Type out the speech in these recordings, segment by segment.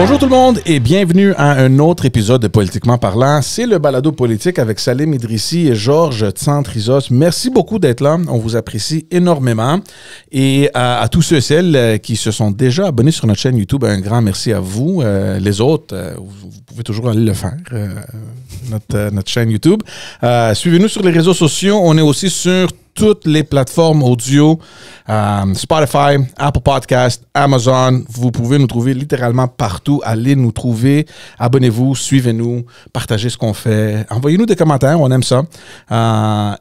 Bonjour tout le monde et bienvenue à un autre épisode de Politiquement parlant. C'est le balado politique avec Salim Idrissi et Georges Tsantrizos. Merci beaucoup d'être là. On vous apprécie énormément. Et à tous ceux et celles qui se sont déjà abonnés sur notre chaîne YouTube, un grand merci à vous. Les autres, vous pouvez toujours aller le faire, notre chaîne YouTube. Suivez-nous sur les réseaux sociaux. On est aussi sur toutes les plateformes audio, Spotify, Apple Podcast, Amazon. Vous pouvez nous trouver littéralement partout. Allez nous trouver. Abonnez-vous, suivez-nous, partagez ce qu'on fait. Envoyez-nous des commentaires, on aime ça.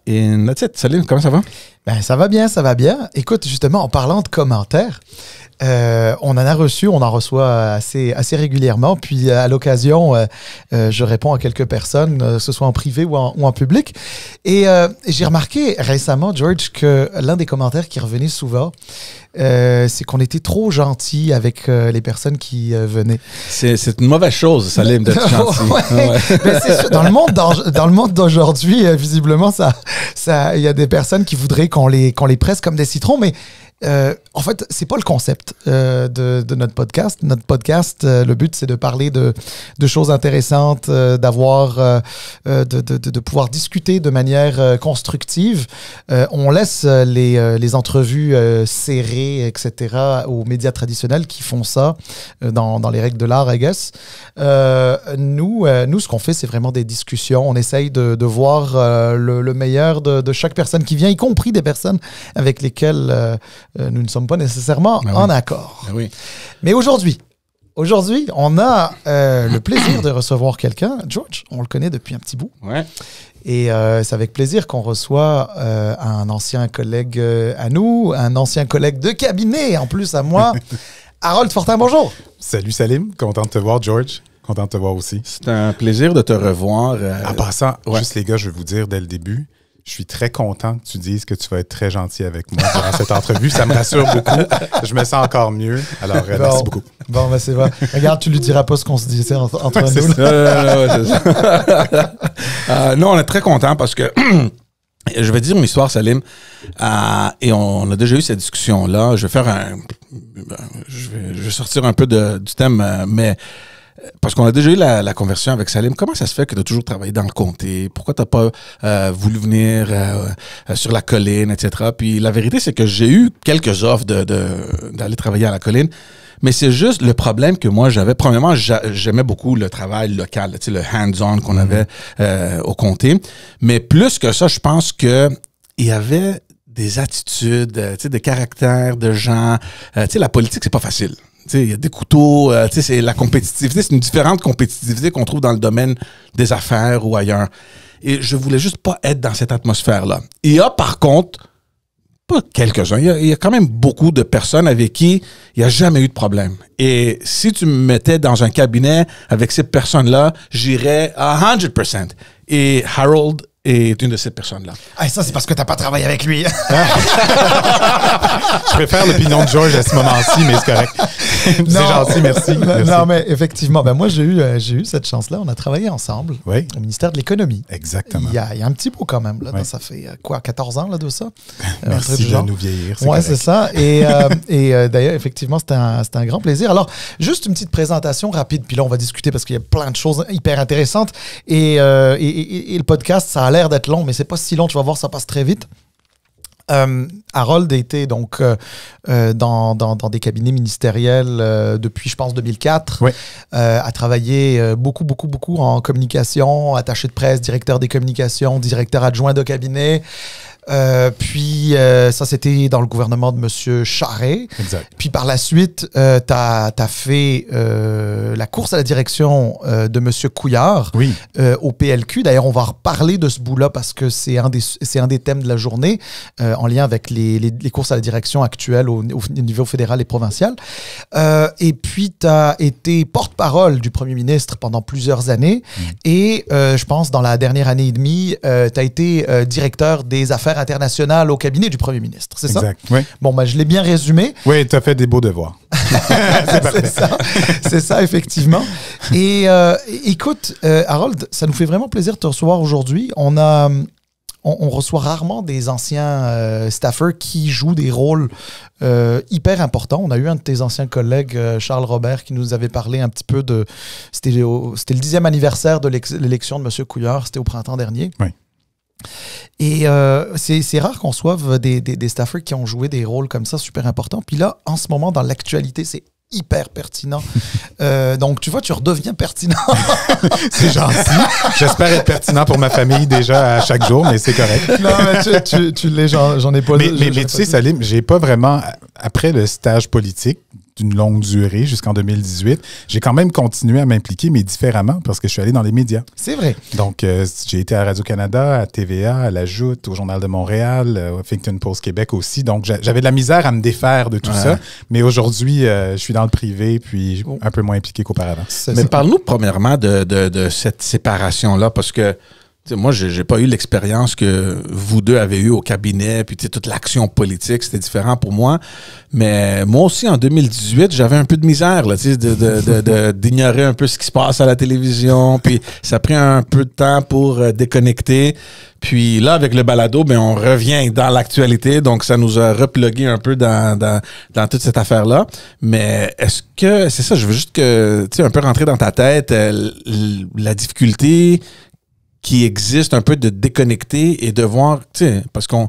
Et that's it. Salim, comment ça va? Ben, ça va bien, ça va bien. Écoute, justement, en parlant de commentaires, on en reçoit assez régulièrement. Puis, à l'occasion, je réponds à quelques personnes, que ce soit en privé ou en public. Et j'ai remarqué récemment, George, que l'un des commentaires qui revenait souvent, c'est qu'on était trop gentil avec les personnes qui venaient. C'est une mauvaise chose, Salim, d'être gentil. Ouais. Ben, c'est sûr, dans le monde d'aujourd'hui, visiblement, il y a des personnes qui voudraient qu'on les presse comme des citrons, mais en fait, c'est pas le concept de notre podcast. Notre podcast, le but, c'est de parler de choses intéressantes, de pouvoir discuter de manière constructive. On laisse les entrevues serrées, etc., aux médias traditionnels qui font ça dans les règles de l'art, I guess. Nous, ce qu'on fait, c'est vraiment des discussions. On essaye de voir le meilleur de chaque personne qui vient, y compris des personnes avec lesquelles nous ne sommes pas nécessairement en accord. Oui. Mais aujourd'hui, on a le plaisir de recevoir quelqu'un. George, on le connaît depuis un petit bout. Ouais. Et c'est avec plaisir qu'on reçoit un ancien collègue à nous, un ancien collègue de cabinet, en plus à moi. Harold Fortin, bonjour. Salut Salim, content de te voir, George. Content de te voir aussi. C'est un plaisir de te revoir. En passant, juste les gars, je vais vous dire dès le début, je suis très content que tu dises que tu vas être très gentil avec moi durant cette entrevue. Ça me rassure beaucoup. Je me sens encore mieux. Alors, merci beaucoup. Bon, ben c'est vrai. Regarde, tu lui diras pas ce qu'on se disait entre nous. C'est ça. Non, on est très contents parce que je vais dire une histoire, Salim. Et on a déjà eu cette discussion-là. Je vais sortir un peu du thème, mais parce qu'on a déjà eu la conversation avec Salim. Comment ça se fait que tu as toujours travaillé dans le comté? Pourquoi tu n'as pas voulu venir sur la colline, etc.? Puis la vérité, c'est que j'ai eu quelques offres d'aller travailler à la colline. Mais c'est juste le problème que moi j'avais. Premièrement, j'aimais beaucoup le travail local, tu sais, le hands-on qu'on avait au comté. Mais plus que ça, je pense que il y avait des attitudes, tu sais, des caractères de gens. Tu sais, la politique, c'est pas facile. Il y a des couteaux, c'est la compétitivité, c'est une différente compétitivité qu'on trouve dans le domaine des affaires ou ailleurs. Et je voulais juste pas être dans cette atmosphère-là. Il y a par contre, pas quelques-uns, il y a quand même beaucoup de personnes avec qui il n'y a jamais eu de problème. Et si tu me mettais dans un cabinet avec ces personnes-là, j'irais à 100%. Et Harold est une de ces personnes-là. Ah, ça, c'est parce que tu n'as pas travaillé avec lui. Je préfère l'opinion de George à ce moment-ci, mais c'est correct. C'est gentil, merci. Non, mais effectivement, moi, j'ai eu cette chance-là. On a travaillé ensemble au ministère de l'Économie. Exactement. Il y a un petit bout quand même. Là, ça fait 14 ans là, de ça? Merci de nous vieillir. Oui, c'est ça. Et d'ailleurs, effectivement, c'était un grand plaisir. Alors, juste une petite présentation rapide, puis là, on va discuter parce qu'il y a plein de choses hyper intéressantes. Et le podcast, ça a l'air d'être long, mais c'est pas si long, tu vas voir, ça passe très vite. Harold était donc dans des cabinets ministériels depuis, je pense, 2004. A travaillé beaucoup en communication, attaché de presse, directeur des communications, directeur adjoint de cabinet. Puis ça, c'était dans le gouvernement de M. Charest. Exact. Puis par la suite, t'as fait la course à la direction de M. Couillard au PLQ. D'ailleurs, on va reparler de ce bout-là parce que c'est un des thèmes de la journée en lien avec les courses à la direction actuelles au niveau fédéral et provincial. Et puis, t'as été porte-parole du premier ministre pendant plusieurs années. Et je pense, dans la dernière année et demie, t'as été directeur des affaires internationales au cabinet du premier ministre, c'est ça? Exact, oui. Bon, je l'ai bien résumé. Oui, tu as fait des beaux devoirs. C'est ça, effectivement. Et écoute, Harold, ça nous fait vraiment plaisir de te recevoir aujourd'hui. On a on reçoit rarement des anciens staffers qui jouent des rôles hyper importants. On a eu un de tes anciens collègues, Charles Robert, qui nous avait parlé un petit peu de... C'était le 10e anniversaire de l'élection de M. Couillard, c'était au printemps dernier. Oui. Et c'est rare qu'on reçoive des staffers qui ont joué des rôles comme ça super importants. Puis là, en ce moment, dans l'actualité, c'est hyper pertinent. Donc, tu vois, tu redeviens pertinent. C'est gentil. J'espère être pertinent pour ma famille déjà à chaque jour, mais c'est correct. Non, mais tu l'es, j'en ai pas... Mais tu sais, Salim, j'ai pas vraiment... Après le stage politique d'une longue durée jusqu'en 2018, j'ai quand même continué à m'impliquer, mais différemment, parce que je suis allé dans les médias. C'est vrai. Donc, j'ai été à Radio-Canada, à TVA, à La Joute, au Journal de Montréal, au Huffington Post Québec aussi. Donc, j'avais de la misère à me défaire de tout ça. Mais aujourd'hui, je suis dans le privé, puis un peu moins impliqué qu'auparavant. Mais parle-nous premièrement de cette séparation-là, parce que moi, j'ai pas eu l'expérience que vous deux avez eue au cabinet, puis toute l'action politique, c'était différent pour moi. Mais moi aussi, en 2018, j'avais un peu de misère là, d'ignorer un peu ce qui se passe à la télévision, puis ça a pris un peu de temps pour déconnecter. Puis là, avec le balado, ben on revient dans l'actualité, donc ça nous a replugué un peu dans toute cette affaire-là. Mais est-ce que, c'est ça, je veux juste que, tu sais, un peu rentrer dans ta tête, la difficulté qui existe un peu de déconnecter et de voir, tu sais, parce qu'on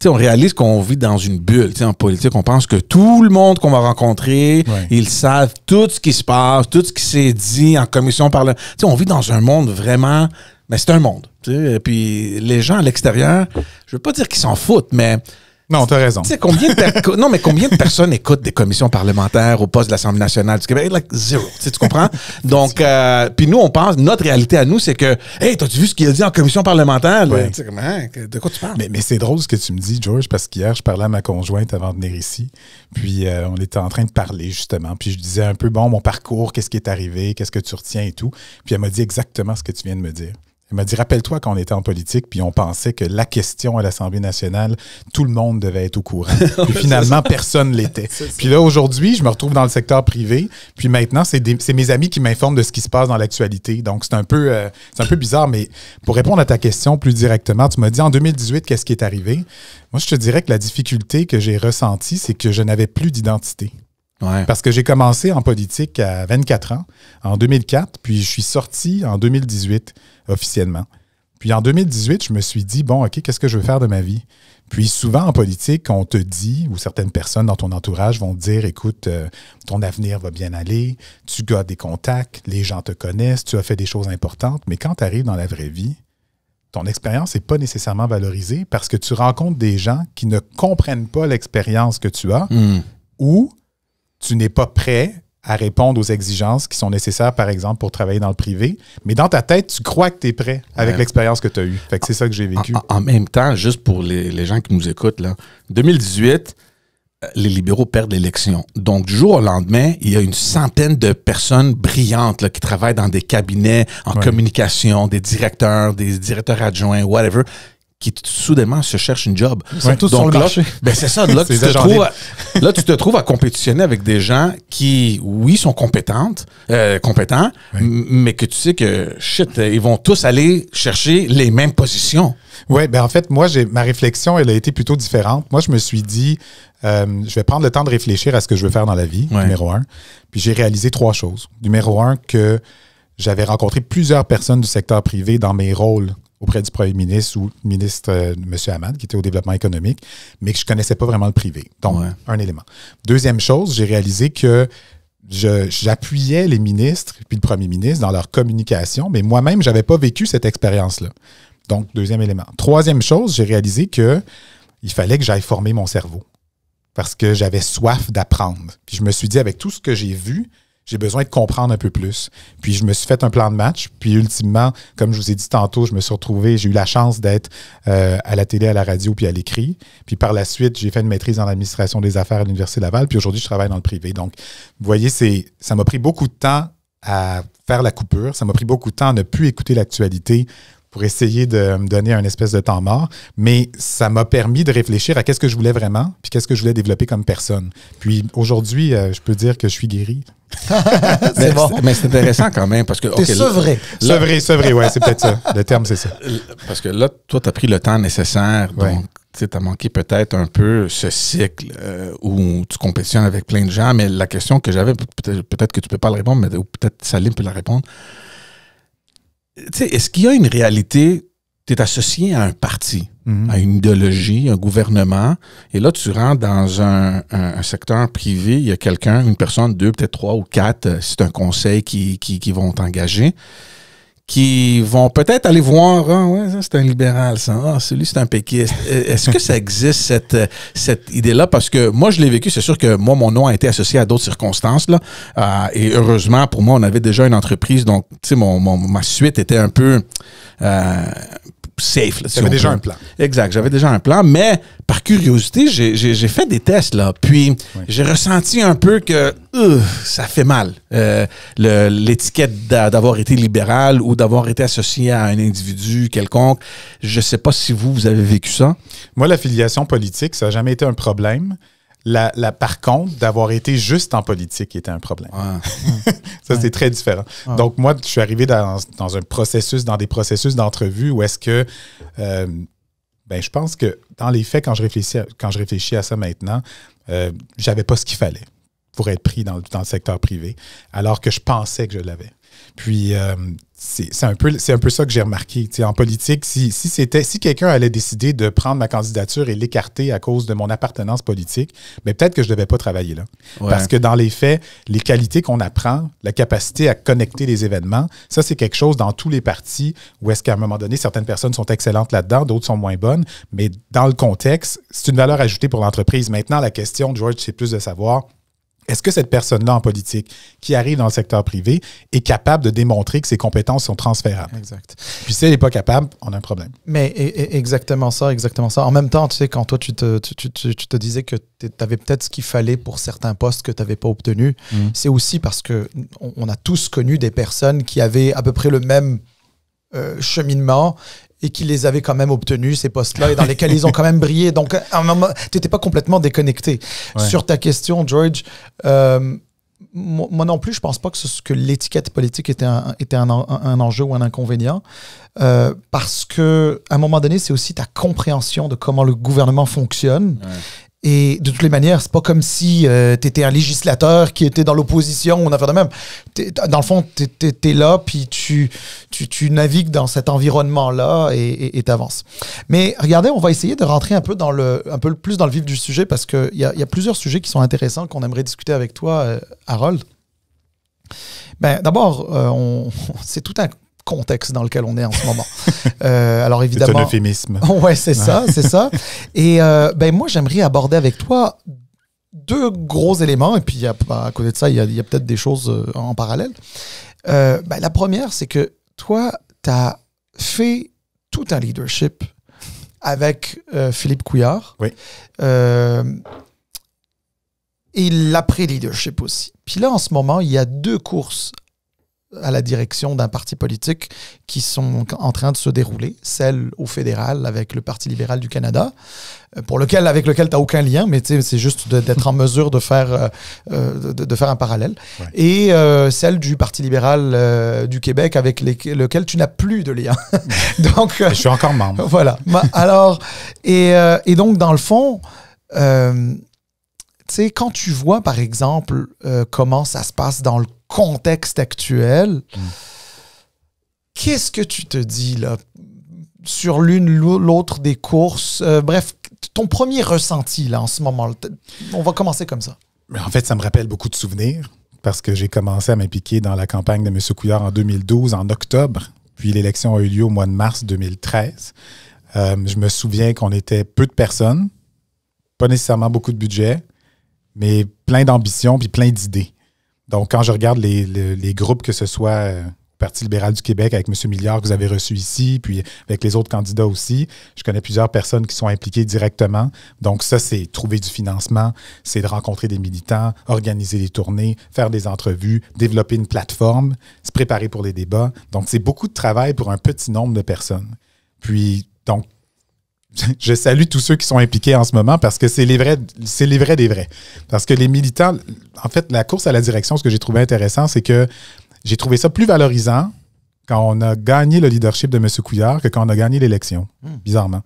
réalise qu'on vit dans une bulle, tu sais, en politique. On pense que tout le monde qu'on va rencontrer, ils savent tout ce qui se passe, tout ce qui s'est dit en commission parlementaire. Tu sais, on vit dans un monde vraiment, mais c'est un monde, tu sais. Et puis les gens à l'extérieur, je veux pas dire qu'ils s'en foutent, mais non, t'as raison. Tu sais, combien de personnes écoutent des commissions parlementaires au poste de l'Assemblée nationale du Québec? Like zéro. Tu comprends? Donc, puis nous, on pense, notre réalité à nous, c'est que, hey, t'as-tu vu ce qu'il a dit en commission parlementaire? Ouais. Tu sais, de quoi tu parles? Mais c'est drôle ce que tu me dis, George, parce qu'hier, je parlais à ma conjointe avant de venir ici. Puis, on était en train de parler, justement. Puis, je disais un peu, bon, mon parcours, qu'est-ce qui est arrivé, qu'est-ce que tu retiens et tout. Puis, elle m'a dit exactement ce que tu viens de me dire. Elle m'a dit, rappelle-toi quand on était en politique, puis on pensait que la question à l'Assemblée nationale, tout le monde devait être au courant. Puis finalement, personne ne l'était. Puis là, aujourd'hui, je me retrouve dans le secteur privé. Puis maintenant, c'est mes amis qui m'informent de ce qui se passe dans l'actualité. Donc, c'est un peu bizarre. Mais pour répondre à ta question plus directement, tu m'as dit en 2018, qu'est-ce qui est arrivé? Moi, je te dirais que la difficulté que j'ai ressentie, c'est que je n'avais plus d'identité. Ouais. Parce que j'ai commencé en politique à 24 ans, en 2004, puis je suis sorti en 2018 officiellement. Puis en 2018, je me suis dit, bon, OK, qu'est-ce que je veux faire de ma vie? Puis souvent en politique, on te dit, ou certaines personnes dans ton entourage vont te dire, écoute, ton avenir va bien aller, tu as des contacts, les gens te connaissent, tu as fait des choses importantes, mais quand tu arrives dans la vraie vie, ton expérience n'est pas nécessairement valorisée parce que tu rencontres des gens qui ne comprennent pas l'expérience que tu as ou tu n'es pas prêt à répondre aux exigences qui sont nécessaires, par exemple, pour travailler dans le privé. Mais dans ta tête, tu crois que tu es prêt avec l'expérience que tu as eue. Fait que c'est ça que j'ai vécu. En même temps, juste pour les gens qui nous écoutent, là, 2018, les libéraux perdent l'élection. Donc, du jour au lendemain, il y a une centaine de personnes brillantes là, qui travaillent dans des cabinets en communication, des directeurs adjoints, whatever, qui soudainement se cherchent une job. Surtout sur le marché. Ben c'est ça. Là, tu te trouves à compétitionner avec des gens qui, oui, sont compétents, mais que tu sais que, ils vont tous aller chercher les mêmes positions. Oui, ben en fait, moi, ma réflexion, elle a été plutôt différente. Moi, je me suis dit, je vais prendre le temps de réfléchir à ce que je veux faire dans la vie, numéro 1. Puis j'ai réalisé 3 choses. Numéro 1, que j'avais rencontré plusieurs personnes du secteur privé dans mes rôles auprès du premier ministre ou ministre M. Hamad, qui était au développement économique, mais que je ne connaissais pas vraiment le privé. Donc, un élément. Deuxième chose, j'ai réalisé que j'appuyais les ministres puis le premier ministre dans leur communication, mais moi-même, je n'avais pas vécu cette expérience-là. Donc, deuxième élément. Troisième chose, j'ai réalisé qu'il fallait que j'aille former mon cerveau parce que j'avais soif d'apprendre. Puis je me suis dit, avec tout ce que j'ai vu, j'ai besoin de comprendre un peu plus. Puis je me suis fait un plan de match. Puis ultimement, comme je vous ai dit tantôt, je me suis retrouvé, j'ai eu la chance d'être à la télé, à la radio, puis à l'écrit. Puis par la suite, j'ai fait une maîtrise en administration des affaires à l'Université Laval. Puis aujourd'hui, je travaille dans le privé. Donc, vous voyez, ça m'a pris beaucoup de temps à faire la coupure. Ça m'a pris beaucoup de temps à ne plus écouter l'actualité pour essayer de me donner un espèce de temps mort. Mais ça m'a permis de réfléchir à qu'est-ce que je voulais vraiment, puis qu'est-ce que je voulais développer comme personne. Puis aujourd'hui, je peux dire que je suis guéri. C'est bon. Mais c'est intéressant quand même parce que. T'es sevré. Sevré, ouais, c'est peut-être ça. Le terme, c'est ça. Parce que là, toi, tu as pris le temps nécessaire. Ouais. Donc, tu as manqué peut-être un peu ce cycle où tu compétitionnes avec plein de gens. Mais la question que j'avais, peut-être que tu peux pas le répondre, mais ou peut-être Salim peut la répondre. Tu sais, est-ce qu'il y a une réalité? Tu es associé à un parti, à une idéologie, un gouvernement, et là, tu rentres dans un secteur privé, il y a quelqu'un, une personne, 2, peut-être 3 ou 4, c'est un conseil qui vont t'engager, qui vont peut-être aller voir, ah ouais, ça c'est un libéral, ça, ah, celui c'est un péquiste. Est-ce que ça existe, cette idée-là? Parce que moi, je l'ai vécu, c'est sûr que moi, mon nom a été associé à d'autres circonstances, là, et heureusement, pour moi, on avait déjà une entreprise, donc, tu sais, ma suite était un peu safe. Là, Tu avais déjà un plan. Exact, j'avais déjà un plan, mais par curiosité, j'ai fait des tests, là, puis j'ai ressenti un peu que ça fait mal, l'étiquette d'avoir été libéral ou d'avoir été associé à un individu quelconque. Je sais pas si vous avez vécu ça. Moi, l'affiliation politique, ça n'a jamais été un problème. Par contre, d'avoir été juste en politique était un problème. Ah. Ça, c'est très différent. Ah. Donc, moi, je suis arrivé dans des processus d'entrevue où est-ce que, je pense que dans les faits, quand je réfléchis à ça maintenant, j'avais pas ce qu'il fallait pour être pris dans le secteur privé, alors que je pensais que je l'avais. Puis, c'est un peu ça que j'ai remarqué. T'sais, en politique, si quelqu'un allait décider de prendre ma candidature et l'écarter à cause de mon appartenance politique, mais peut-être que je ne devais pas travailler là. Ouais. Parce que dans les faits, les qualités qu'on apprend, la capacité à connecter les événements, ça, c'est quelque chose dans tous les partis où est-ce qu'à un moment donné, certaines personnes sont excellentes là-dedans, d'autres sont moins bonnes, mais dans le contexte, c'est une valeur ajoutée pour l'entreprise. Maintenant, la question, George, c'est plus de savoir... Est-ce que cette personne-là en politique qui arrive dans le secteur privé est capable de démontrer que ses compétences sont transférables? Exact. Puis si elle n'est pas capable, on a un problème. Mais exactement ça, exactement ça. En même temps, tu sais, quand toi, tu te disais que tu avais peut-être ce qu'il fallait pour certains postes que tu n'avais pas obtenus, c'est aussi parce que on a tous connu des personnes qui avaient à peu près le même cheminement et qui les avaient quand même obtenus, ces postes-là, et dans lesquels ils ont quand même brillé. Donc, à un moment, tu n'étais pas complètement déconnecté. Ouais. Sur ta question, George, moi non plus, je ne pense pas que l'étiquette politique était un enjeu ou un inconvénient, parce qu'à un moment donné, c'est aussi ta compréhension de comment le gouvernement fonctionne. Ouais. Et de toutes les manières, c'est pas comme si tu étais un législateur qui était dans l'opposition ou une affaire de même. Dans le fond, tu es là, puis tu navigues dans cet environnement-là et tu avances. Mais regardez, on va essayer de rentrer un peu plus dans le vif du sujet parce qu'il y a plusieurs sujets qui sont intéressants qu'on aimerait discuter avec toi, Harold. D'abord, c'est tout un contexte dans lequel on est en ce moment. Alors évidemment, c'est un euphémisme. Ouais, c'est ça. Et moi, j'aimerais aborder avec toi deux gros éléments. Et puis à côté de ça, il y a peut-être des choses en parallèle. La première, c'est que toi, tu as fait tout un leadership avec Philippe Couillard. Oui. Et l'après-leadership aussi. Puis là, en ce moment, il y a 2 courses à la direction d'un parti politique qui sont en train de se dérouler, celle au fédéral avec le Parti libéral du Canada, avec lequel tu n'as aucun lien, mais c'est juste d'être en mesure de faire un parallèle, ouais. Et celle du Parti libéral du Québec avec lequel tu n'as plus de lien. Donc, je suis encore membre. Voilà. Alors, et donc, dans le fond, quand tu vois, par exemple, comment ça se passe dans le contexte actuel, qu'est-ce que tu te dis là sur l'une ou l'autre des courses? Bref, ton premier ressenti là en ce moment. On va commencer comme ça. Mais en fait, ça me rappelle beaucoup de souvenirs parce que j'ai commencé à m'impliquer dans la campagne de M. Couillard en 2012, en octobre, puis l'élection a eu lieu au mois de mars 2013. Je me souviens qu'on était peu de personnes, pas nécessairement beaucoup de budget, mais plein d'ambition puis plein d'idées. Donc, quand je regarde les groupes, que ce soit Parti libéral du Québec avec M. Milliard que vous avez reçu ici, puis avec les autres candidats aussi. Je connais plusieurs personnes qui sont impliquées directement. Donc ça, c'est trouver du financement, c'est de rencontrer des militants, organiser des tournées, faire des entrevues, développer une plateforme, se préparer pour les débats. Donc c'est beaucoup de travail pour un petit nombre de personnes. Puis, donc, je salue tous ceux qui sont impliqués en ce moment parce que c'est les vrais des vrais. Parce que les militants, en fait, la course à la direction, ce que j'ai trouvé intéressant, c'est que j'ai trouvé ça plus valorisant quand on a gagné le leadership de M. Couillard que quand on a gagné l'élection, bizarrement.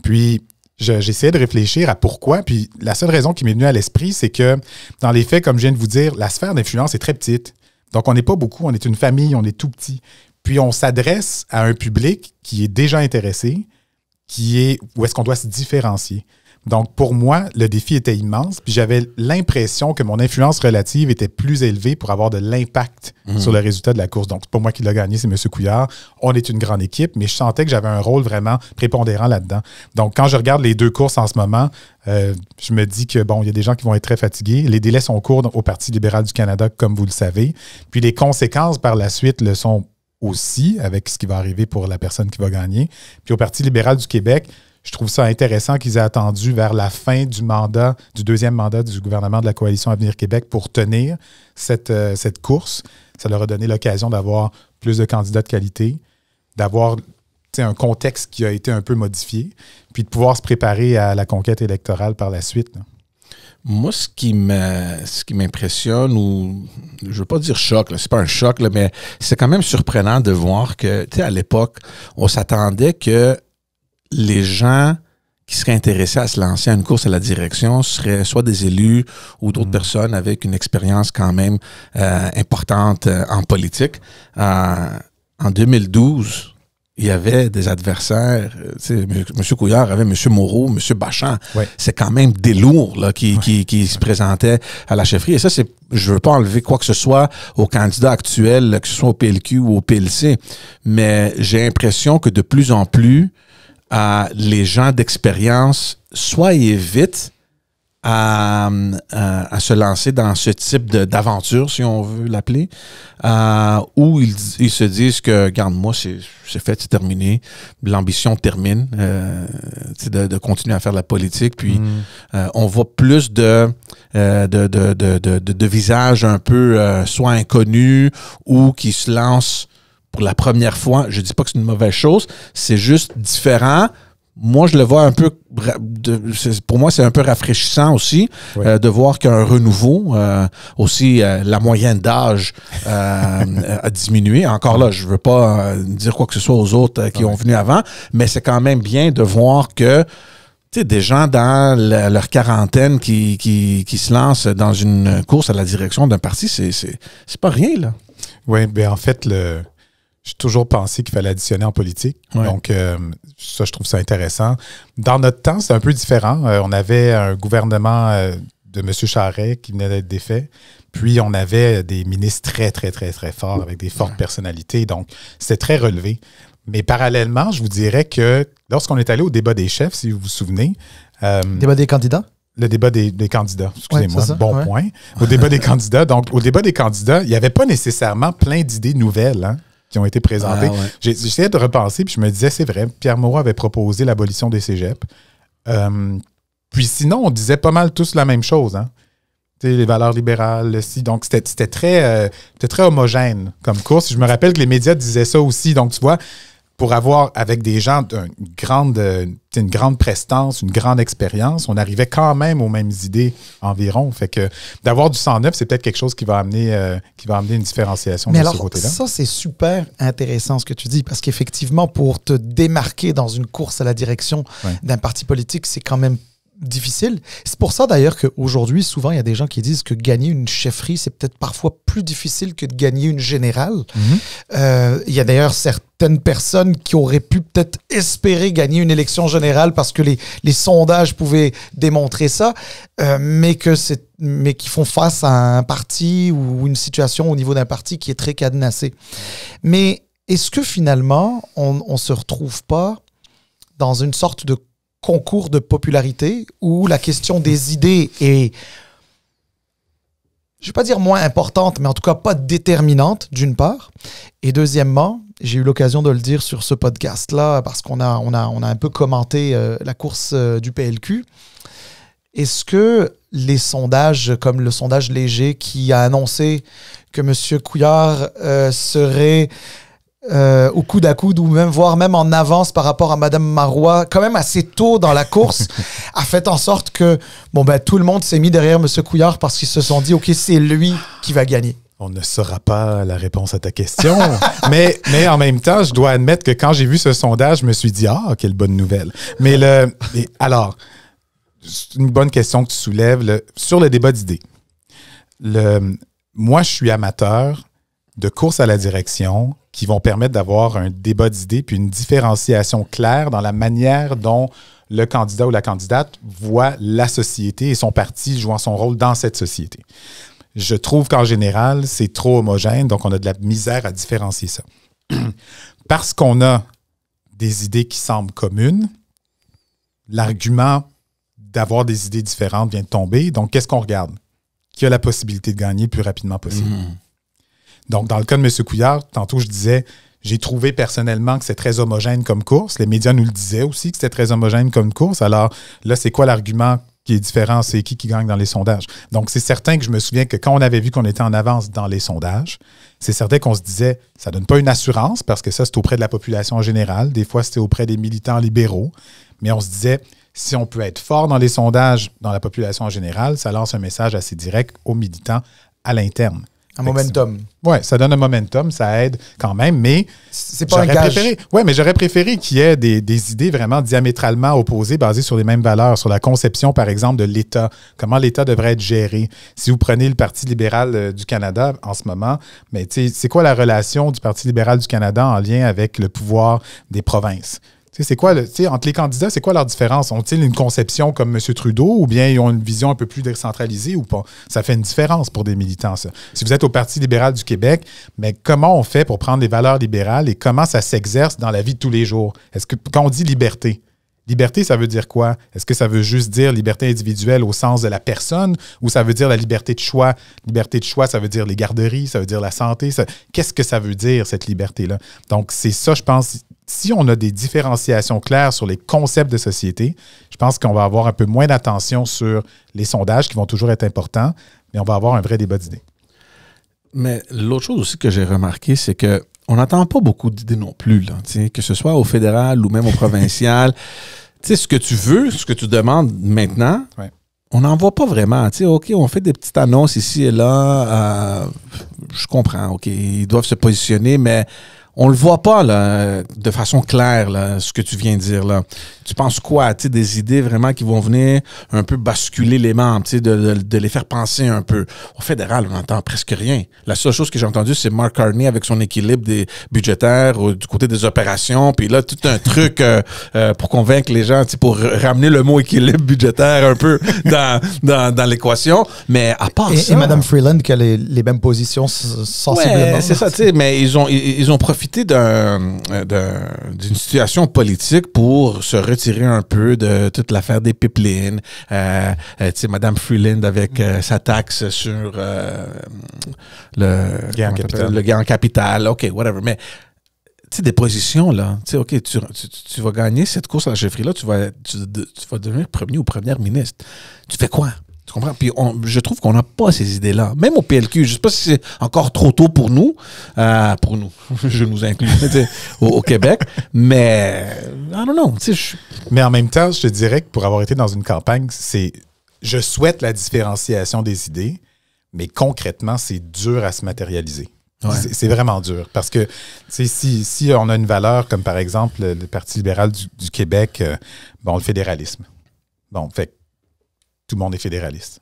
Puis, j'essayais de réfléchir à pourquoi. Puis, la seule raison qui m'est venue à l'esprit, c'est que, dans les faits, comme je viens de vous dire, la sphère d'influence est très petite. Donc, on n'est pas beaucoup, on est une famille, on est tout petit. Puis, on s'adresse à un public qui est déjà intéressé, où est-ce qu'on doit se différencier. Donc, pour moi, le défi était immense, puis j'avais l'impression que mon influence relative était plus élevée pour avoir de l'impact sur le résultat de la course. Donc, c'est pas moi qui l'ai gagné, c'est M. Couillard. On est une grande équipe, mais je sentais que j'avais un rôle vraiment prépondérant là-dedans. Donc, quand je regarde les deux courses en ce moment, je me dis que, bon, il y a des gens qui vont être très fatigués. Les délais sont courts au Parti libéral du Canada, comme vous le savez. Puis les conséquences par la suite le sont aussi, avec ce qui va arriver pour la personne qui va gagner. Puis au Parti libéral du Québec, je trouve ça intéressant qu'ils aient attendu vers la fin du deuxième mandat du gouvernement de la Coalition Avenir Québec pour tenir cette course. Ça leur a donné l'occasion d'avoir plus de candidats de qualité, d'avoir un contexte qui a été un peu modifié, puis de pouvoir se préparer à la conquête électorale par la suite, là. Moi, ce qui m'impressionne, ou je veux pas dire choc, là, c'est pas un choc, là, mais c'est quand même surprenant de voir que, tu sais, à l'époque, on s'attendait que les gens qui seraient intéressés à se lancer à une course à la direction seraient soit des élus ou d'autres personnes avec une expérience quand même importante en politique. En 2012, il y avait des adversaires. M. Couillard avait M. Moreau, M. Bachand. Ouais. C'est quand même des lourds là, qui se présentaient à la chefferie. Et ça, je ne veux pas enlever quoi que ce soit aux candidats actuels, que ce soit au PLQ ou au PLC, mais j'ai l'impression que de plus en plus, les gens d'expérience soit évitent à se lancer dans ce type d'aventure, si on veut l'appeler, où ils se disent que, regarde, moi, c'est fait, c'est terminé, l'ambition termine, de continuer à faire de la politique, puis on voit plus de visages un peu soit inconnus ou qui se lancent pour la première fois. Je dis pas que c'est une mauvaise chose, c'est juste différent. Moi, je le vois un peu, pour moi, c'est un peu rafraîchissant aussi, de voir qu'il y a un renouveau. Aussi, la moyenne d'âge a diminué. Encore là, je veux pas dire quoi que ce soit aux autres qui ont venu avant, mais c'est quand même bien de voir que des gens dans leur quarantaine qui se lancent dans une course à la direction d'un parti, c'est pas rien, là. Oui, bien en fait, j'ai toujours pensé qu'il fallait additionner en politique. Ouais. Donc, ça, je trouve ça intéressant. Dans notre temps, c'est un peu différent. On avait un gouvernement de M. Charest qui venait d'être défait. Puis, on avait des ministres très, très, très, très forts avec des fortes personnalités. Donc, c'était très relevé. Mais parallèlement, je vous dirais que lorsqu'on est allé au débat des chefs, si vous vous souvenez... débat des candidats? Le débat des candidats, excusez-moi, ouais, bon point. Au débat des candidats. Donc, au débat des candidats, il n'y avait pas nécessairement plein d'idées nouvelles, hein, qui ont été présentées. J'essayais de repenser, puis je me disais, c'est vrai, Pierre Moreau avait proposé l'abolition des cégeps. Puis sinon, on disait pas mal tous la même chose, hein. Les valeurs libérales, donc c'était très homogène comme course. Je me rappelle que les médias disaient ça aussi. Donc, tu vois, pour avoir, avec des gens une grande prestance, une grande expérience, on arrivait quand même aux mêmes idées environ. Fait que d'avoir du 109, c'est peut-être quelque chose qui va amener une différenciation de ce côté-là. Ça, c'est super intéressant ce que tu dis, parce qu'effectivement, pour te démarquer dans une course à la direction d'un parti politique, c'est quand même difficile. C'est pour ça d'ailleurs qu'aujourd'hui, souvent, il y a des gens qui disent que gagner une chefferie, c'est peut-être parfois plus difficile que de gagner une générale. Il y a d'ailleurs certaines personnes qui auraient pu peut-être espérer gagner une élection générale parce que les sondages pouvaient démontrer ça, mais qui font face à un parti ou une situation au niveau d'un parti qui est très cadenassé. Mais est-ce que finalement, on ne se retrouve pas dans une sorte de concours de popularité où la question des idées est, je vais pas dire moins importante, mais en tout cas pas déterminante, d'une part. Et deuxièmement, j'ai eu l'occasion de le dire sur ce podcast-là, parce qu'on a un peu commenté la course du PLQ. Est-ce que les sondages, comme le sondage Léger qui a annoncé que M. Couillard serait au coude à coude ou même voire même en avance par rapport à Mme Marois, quand même assez tôt dans la course, a fait en sorte que tout le monde s'est mis derrière M. Couillard parce qu'ils se sont dit « Ok, c'est lui qui va gagner ». On ne saura pas la réponse à ta question, mais en même temps, je dois admettre que quand j'ai vu ce sondage, je me suis dit « Ah, quelle bonne nouvelle ». Alors, c'est une bonne question que tu soulèves sur le débat d'idées. Moi, je suis amateur de courses à la direction qui vont permettre d'avoir un débat d'idées puis une différenciation claire dans la manière dont le candidat ou la candidate voit la société et son parti jouant son rôle dans cette société. Je trouve qu'en général, c'est trop homogène, donc on a de la misère à différencier ça. Parce qu'on a des idées qui semblent communes, l'argument d'avoir des idées différentes vient de tomber. Donc, qu'est-ce qu'on regarde? Qui a la possibilité de gagner le plus rapidement possible? Donc, dans le cas de M. Couillard, tantôt, je disais, j'ai trouvé personnellement que c'est très homogène comme course. Les médias nous le disaient aussi que c'était très homogène comme course. Alors, là, c'est quoi l'argument qui est différent? C'est qui gagne dans les sondages? Donc, c'est certain que je me souviens que quand on avait vu qu'on était en avance dans les sondages, c'est certain qu'on se disait, ça ne donne pas une assurance parce que ça, c'est auprès de la population en général. Des fois, c'était auprès des militants libéraux. Mais on se disait, si on peut être fort dans les sondages dans la population en général, ça lance un message assez direct aux militants à l'interne. Un momentum. Oui, ça donne un momentum, ça aide quand même, mais c'est pas un gage. Oui, mais j'aurais préféré qu'il y ait des idées vraiment diamétralement opposées, basées sur les mêmes valeurs, sur la conception, par exemple, de l'État, comment l'État devrait être géré. Si vous prenez le Parti libéral du Canada en ce moment, mais c'est quoi la relation du Parti libéral du Canada en lien avec le pouvoir des provinces? C'est quoi, entre les candidats, c'est quoi leur différence? Ont-ils une conception comme M. Trudeau ou bien ils ont une vision un peu plus décentralisée ou pas? Ça fait une différence pour des militants, ça. Si vous êtes au Parti libéral du Québec, mais comment on fait pour prendre les valeurs libérales et comment ça s'exerce dans la vie de tous les jours? Est-ce que quand on dit liberté, liberté, ça veut dire quoi? Est-ce que ça veut juste dire liberté individuelle au sens de la personne ou ça veut dire la liberté de choix? Liberté de choix, ça veut dire les garderies, ça veut dire la santé. Qu'est-ce que ça veut dire, cette liberté-là? Donc, c'est ça, je pense. Si on a des différenciations claires sur les concepts de société, je pense qu'on va avoir un peu moins d'attention sur les sondages qui vont toujours être importants, mais on va avoir un vrai débat d'idées. Mais l'autre chose aussi que j'ai remarqué, c'est que on n'entend pas beaucoup d'idées non plus, là, que ce soit au fédéral ou même au provincial. Ce que tu veux, ce que tu demandes maintenant, ouais. On n'en voit pas vraiment. OK, on fait des petites annonces ici et là. Je comprends, OK, ils doivent se positionner, mais on le voit pas là, de façon claire, là, ce que tu viens de dire là. Tu penses quoi? Des idées vraiment qui vont venir un peu basculer les membres, de les faire penser un peu. Au fédéral, on n'entend presque rien. La seule chose que j'ai entendue, c'est Mark Carney avec son équilibre des budgétaires du côté des opérations. Puis là, tout un truc pour convaincre les gens, pour ramener le mot équilibre budgétaire un peu dans l'équation. Mais à part ça... Et Mme Freeland qui a les mêmes positions sensiblement. Ouais, c'est ça, mais ils ont profité d'une situation politique pour se retirer un peu de toute l'affaire des pipelines. Mme Freeland avec sa taxe sur le gain en capital. OK, whatever. Mais des positions, là. OK, tu vas gagner cette course à la chefferie-là, tu vas devenir premier ou première ministre. Tu fais quoi? Tu comprends? Puis je trouve qu'on n'a pas ces idées-là. Même au PLQ, je ne sais pas si c'est encore trop tôt pour nous, je nous inclus au Québec, mais I don't know. Mais en même temps, je te dirais que pour avoir été dans une campagne, je souhaite la différenciation des idées, mais concrètement, c'est dur à se matérialiser. Ouais. C'est vraiment dur parce que si on a une valeur comme par exemple le Parti libéral du Québec, le fédéralisme. Fait tout le monde est fédéraliste.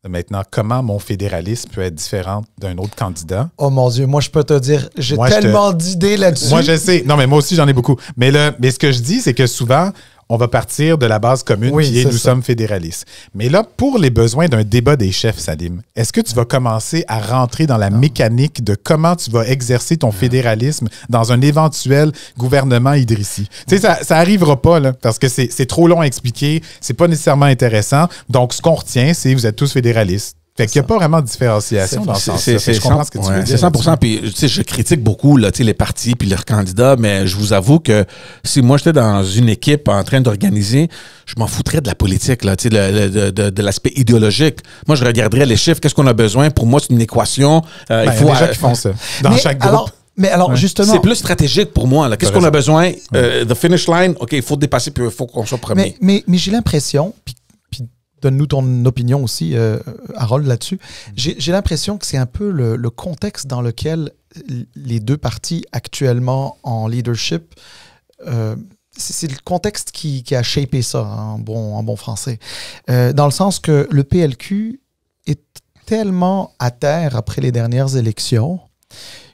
Maintenant, comment mon fédéralisme peut être différent d'un autre candidat? Oh mon Dieu, moi je peux te dire, j'ai tellement d'idées là-dessus. Moi je sais. Non, mais moi aussi j'en ai beaucoup. Mais ce que je dis, c'est que souvent, on va partir de la base commune qui est nous sommes fédéralistes. Mais là, pour les besoins d'un débat des chefs, Salim, est-ce que tu vas commencer à rentrer dans la mécanique de comment tu vas exercer ton fédéralisme dans un éventuel gouvernement Idrissi? Tu sais, ça arrivera pas, là, parce que c'est trop long à expliquer, c'est pas nécessairement intéressant. Donc, ce qu'on retient, c'est vous êtes tous fédéralistes. Fait qu'il n'y a pas vraiment de différenciation dans ce sens-là. Je comprends ce que tu veux dire. C'est 100%. Puis, tu sais, je critique beaucoup là, les partis puis leurs candidats, mais je vous avoue que si moi, j'étais dans une équipe en train d'organiser, je m'en foutrais de la politique, là, de l'aspect idéologique. Moi, je regarderais les chiffres, qu'est-ce qu'on a besoin. Pour moi, c'est une équation. Il faut des gens qui font ça dans chaque groupe. Alors justement... C'est plus stratégique pour moi. Qu'est-ce qu'on a besoin? The finish line, OK, il faut dépasser, puis il faut qu'on soit premier. Mais j'ai l'impression... Puis donne-nous ton opinion aussi, Harold, là-dessus. J'ai l'impression que c'est un peu le contexte dans lequel les deux partis actuellement en leadership, c'est le contexte qui a shapé ça, en bon français. Dans le sens que le PLQ est tellement à terre après les dernières élections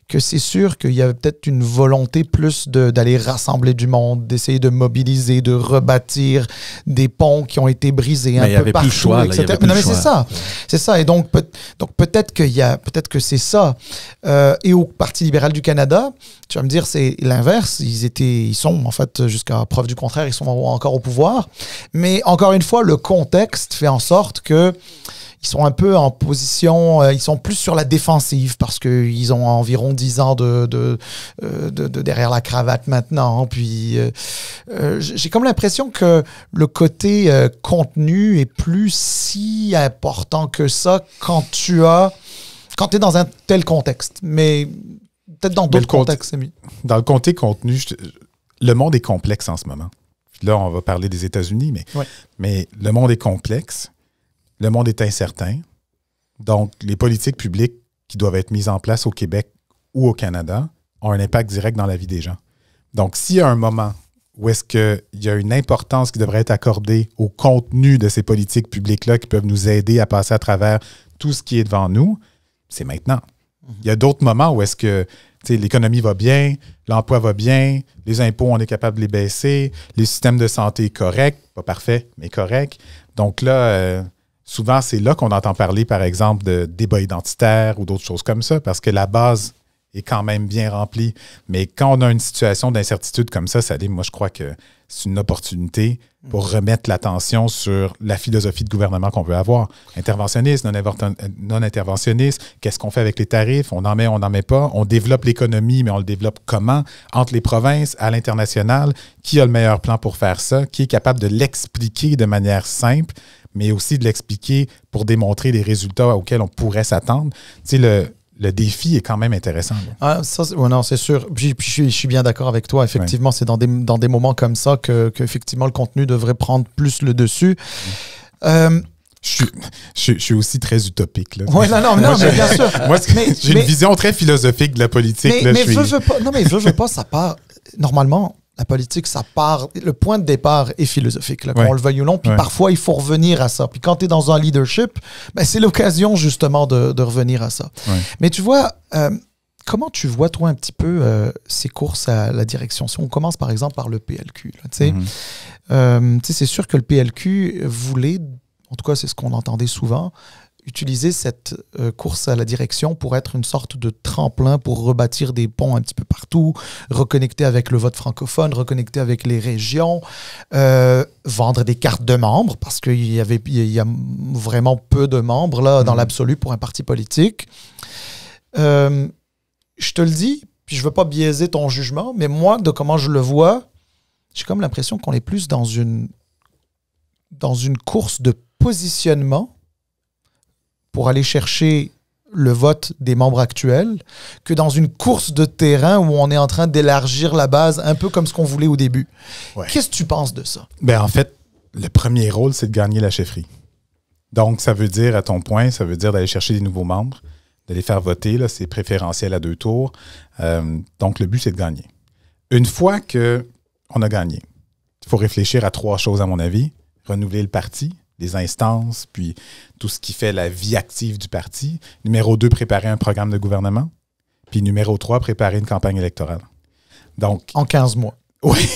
que c'est sûr qu'il y avait peut-être une volonté plus d'aller rassembler du monde, d'essayer de mobiliser, de rebâtir des ponts qui ont été brisés un peu partout, etc. Mais c'est ça. C'est ça. Et donc peut-être que c'est ça. Et au Parti libéral du Canada, tu vas me dire, c'est l'inverse. Ils sont, en fait, jusqu'à preuve du contraire, ils sont encore au pouvoir. Mais encore une fois, le contexte fait en sorte que ils sont un peu en position, ils sont plus sur la défensive parce qu'ils ont environ 10 ans de derrière la cravate maintenant. Puis j'ai comme l'impression que le côté contenu est plus si important que ça quand tu es dans un tel contexte. Mais peut-être dans d'autres contextes, c'est mieux. Dans le côté contenu, le monde est complexe en ce moment. Là, on va parler des États-Unis, mais le monde est complexe. Le monde est incertain. Donc, les politiques publiques qui doivent être mises en place au Québec ou au Canada ont un impact direct dans la vie des gens. Donc, s'il y a un moment où est-ce qu'il y a une importance qui devrait être accordée au contenu de ces politiques publiques-là qui peuvent nous aider à passer à travers tout ce qui est devant nous, c'est maintenant. Il y a d'autres moments où est-ce que l'économie va bien, l'emploi va bien, les impôts, on est capable de les baisser, les systèmes de santé corrects, pas parfait, mais corrects. Donc là... souvent, c'est là qu'on entend parler, par exemple, de débats identitaires ou d'autres choses comme ça, parce que la base est quand même bien remplie. Mais quand on a une situation d'incertitude comme ça, Salim, moi, je crois que c'est une opportunité pour remettre l'attention sur la philosophie de gouvernement qu'on veut avoir. Interventionniste, non interventionniste, qu'est-ce qu'on fait avec les tarifs? On en met, on n'en met pas. On développe l'économie, mais on le développe comment? Entre les provinces, à l'international, qui a le meilleur plan pour faire ça? Qui est capable de l'expliquer de manière simple? Mais aussi de l'expliquer pour démontrer les résultats auxquels on pourrait s'attendre. Tu sais, le défi est quand même intéressant. Non, c'est sûr. Puis je suis bien d'accord avec toi. Effectivement, c'est dans des moments comme ça que effectivement, le contenu devrait prendre plus le dessus. Je suis aussi très utopique. Oui, non, mais bien sûr. Moi, j'ai une vision très philosophique de la politique. Mais veux pas, ça part... Normalement... La politique, ça part... Le point de départ est philosophique, qu'on le veuille ou non. Puis parfois, il faut revenir à ça. Puis quand tu es dans un leadership, c'est l'occasion justement de revenir à ça. Ouais. Mais tu vois, comment tu vois, toi, un petit peu ces courses à la direction? Si on commence, par exemple, par le PLQ. C'est sûr que le PLQ voulait, en tout cas, c'est ce qu'on entendait souvent, utiliser cette course à la direction pour être une sorte de tremplin pour rebâtir des ponts un petit peu partout, reconnecter avec le vote francophone, reconnecter avec les régions, vendre des cartes de membres, parce qu'il y a vraiment peu de membres là, dans l'absolu pour un parti politique. Je te le dis, puis je ne veux pas biaiser ton jugement, mais moi, de comment je le vois, j'ai comme l'impression qu'on est plus dans une course de positionnement pour aller chercher le vote des membres actuels, que dans une course de terrain où on est en train d'élargir la base, un peu comme ce qu'on voulait au début. Ouais. Qu'est-ce que tu penses de ça? En fait, le premier rôle, c'est de gagner la chefferie. Donc, ça veut dire, à ton point, ça veut dire d'aller chercher des nouveaux membres, de les faire voter. Là, c'est préférentiel à 2 tours. Donc, le but, c'est de gagner. Une fois qu'on a gagné, il faut réfléchir à 3 choses, à mon avis. Renouveler le parti, les instances, puis tout ce qui fait la vie active du parti. Numéro 2, préparer un programme de gouvernement. Puis numéro 3, préparer une campagne électorale. Donc, en 15 mois. Oui.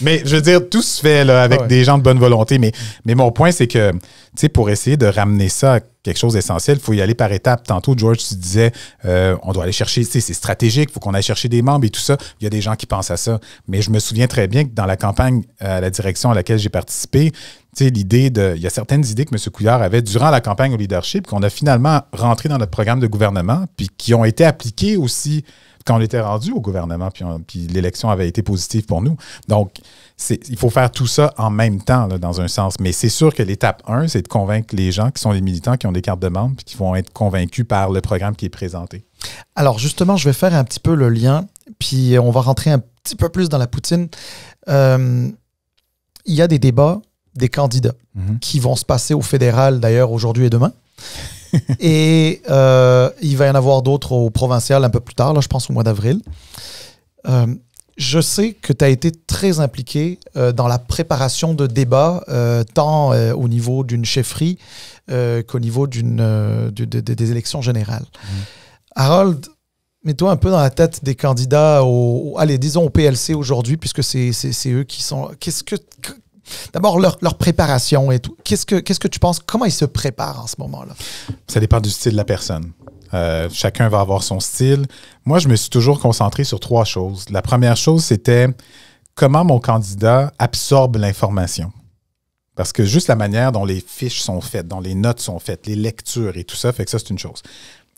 Mais je veux dire, tout se fait là, avec des gens de bonne volonté. Mais mon point, c'est que, tu sais, pour essayer de ramener ça à quelque chose d'essentiel. Il faut y aller par étapes. Tantôt, George, tu disais, on doit aller chercher, c'est stratégique, il faut qu'on aille chercher des membres et tout ça. Il y a des gens qui pensent à ça. Mais je me souviens très bien que dans la campagne à la direction à laquelle j'ai participé, l'idée il y a certaines idées que M. Couillard avait durant la campagne au leadership qu'on a finalement rentré dans notre programme de gouvernement, puis qui ont été appliquées aussi quand on était rendu au gouvernement, puis l'élection avait été positive pour nous. Donc, il faut faire tout ça en même temps, là, dans un sens. Mais c'est sûr que l'étape 1, c'est de convaincre les gens qui sont les militants, qui ont des cartes de membres, puis qui vont être convaincus par le programme qui est présenté. Alors, justement, je vais faire un petit peu le lien, puis on va rentrer un petit peu plus dans la poutine. Il y a des débats des candidats qui vont se passer au fédéral, d'ailleurs, aujourd'hui et demain. Et il va y en avoir d'autres au provincial un peu plus tard, là, je pense au mois d'avril. Je sais que tu as été très impliqué dans la préparation de débats, tant au niveau d'une chefferie qu'au niveau des élections générales. Harold, mets-toi un peu dans la tête des candidats disons au PLC aujourd'hui, puisque c'est eux qui sont... D'abord, leur préparation et tout. Qu'est-ce que tu penses? Comment ils se préparent en ce moment-là? Ça dépend du style de la personne. Chacun va avoir son style. Moi, je me suis toujours concentré sur 3 choses. La première chose, c'était comment mon candidat absorbe l'information. Parce que juste la manière dont les fiches sont faites, dont les notes sont faites, les lectures et tout ça, fait que ça, c'est une chose.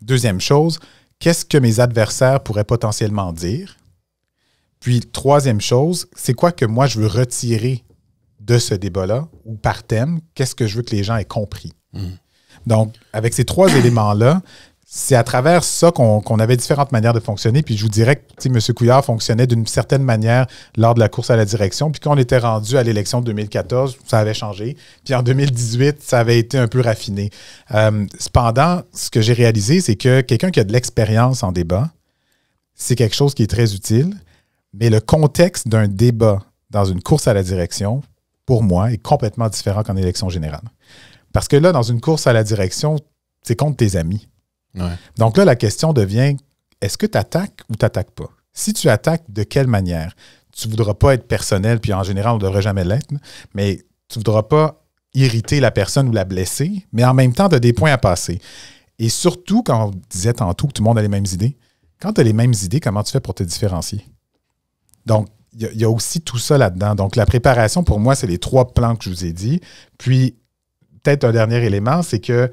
Deuxième chose, qu'est-ce que mes adversaires pourraient potentiellement dire? Puis, troisième chose, c'est quoi que moi, je veux retirer de ce débat-là, ou par thème, qu'est-ce que je veux que les gens aient compris. Donc, avec ces 3 éléments-là, c'est à travers ça qu'on avait différentes manières de fonctionner. Puis je vous dirais que M. Couillard fonctionnait d'une certaine manière lors de la course à la direction. Puis quand on était rendu à l'élection de 2014, ça avait changé. Puis en 2018, ça avait été un peu raffiné. Cependant, ce que j'ai réalisé, c'est que quelqu'un qui a de l'expérience en débat, c'est quelque chose qui est très utile. Mais le contexte d'un débat dans une course à la direction, pour moi, est complètement différent qu'en élection générale. Parce que là, dans une course à la direction, c'est contre tes amis. Ouais. Donc là, la question devient, est-ce que tu attaques ou tu n'attaques pas? Si tu attaques, de quelle manière? Tu ne voudras pas être personnel, puis en général, on ne devrait jamais l'être, mais tu ne voudras pas irriter la personne ou la blesser, mais en même temps, tu as des points à passer. Et surtout, quand on disait tantôt que tout le monde a les mêmes idées, quand tu as les mêmes idées, comment tu fais pour te différencier? Donc, il y a aussi tout ça là-dedans. Donc, la préparation, pour moi, c'est les 3 plans que je vous ai dit. Puis, peut-être un dernier élément, c'est que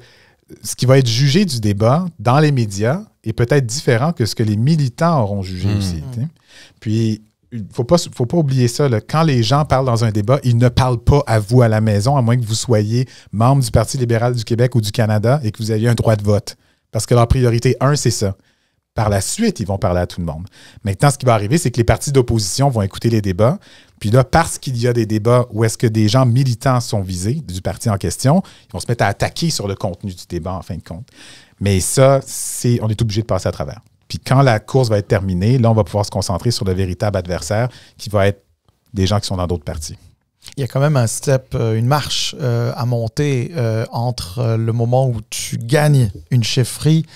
ce qui va être jugé du débat dans les médias est peut-être différent que ce que les militants auront jugé aussi. T'sais. Puis, il ne faut pas oublier ça. Là. Quand les gens parlent dans un débat, ils ne parlent pas à vous à la maison, à moins que vous soyez membre du Parti libéral du Québec ou du Canada et que vous ayez un droit de vote. Parce que leur priorité 1, c'est ça. Par la suite, ils vont parler à tout le monde. Maintenant, ce qui va arriver, c'est que les partis d'opposition vont écouter les débats. Puis là, parce qu'il y a des débats où est-ce que des gens militants sont visés du parti en question, ils vont se mettre à attaquer sur le contenu du débat, en fin de compte. Mais ça, on est obligé de passer à travers. Puis quand la course va être terminée, là, on va pouvoir se concentrer sur le véritable adversaire qui va être des gens qui sont dans d'autres partis. Il y a quand même un step, une marche à monter entre le moment où tu gagnes une chefferie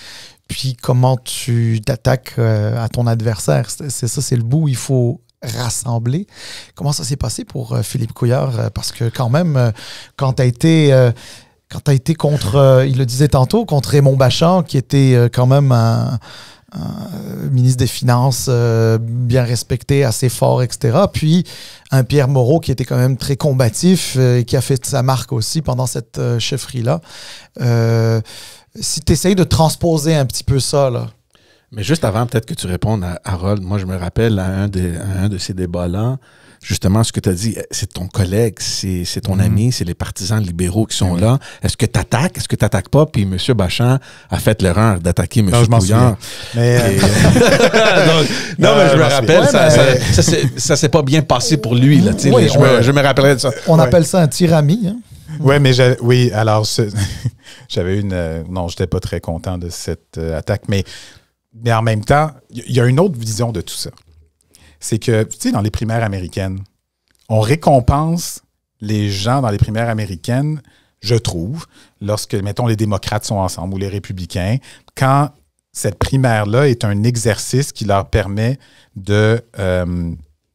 puis comment tu t'attaques à ton adversaire. C'est le bout où il faut rassembler. Comment ça s'est passé pour Philippe Couillard? Parce que quand même, quand tu as été contre, il le disait tantôt, contre Raymond Bachand, qui était quand même un ministre des Finances bien respecté, assez fort, etc. Puis un Pierre Moreau qui était quand même très combatif et qui a fait sa marque aussi pendant cette chefferie-là. Si tu essayes de transposer un petit peu ça, là. Mais juste avant, peut-être que tu répondes à Harold, moi, je me rappelle à un de ces débats-là, justement, ce que tu as dit, c'est ton collègue, c'est ton ami, c'est les partisans libéraux qui sont là. Est-ce que tu attaques? Est-ce que tu n'attaques pas? Puis M. Bachand a fait l'erreur d'attaquer M. Couillard. Mais mais je me rappelle, ça s'est pas bien passé pour lui. Là, oui, je me rappellerai de ça. On appelle ça un tir-ami. Hein? Oui, mais alors, j'avais non, j'étais pas très content de cette attaque, mais en même temps, il y a une autre vision de tout ça. C'est que, tu sais, dans les primaires américaines, on récompense les gens dans les primaires américaines, je trouve, lorsque, mettons, les démocrates sont ensemble ou les républicains, quand cette primaire-là est un exercice qui leur permet de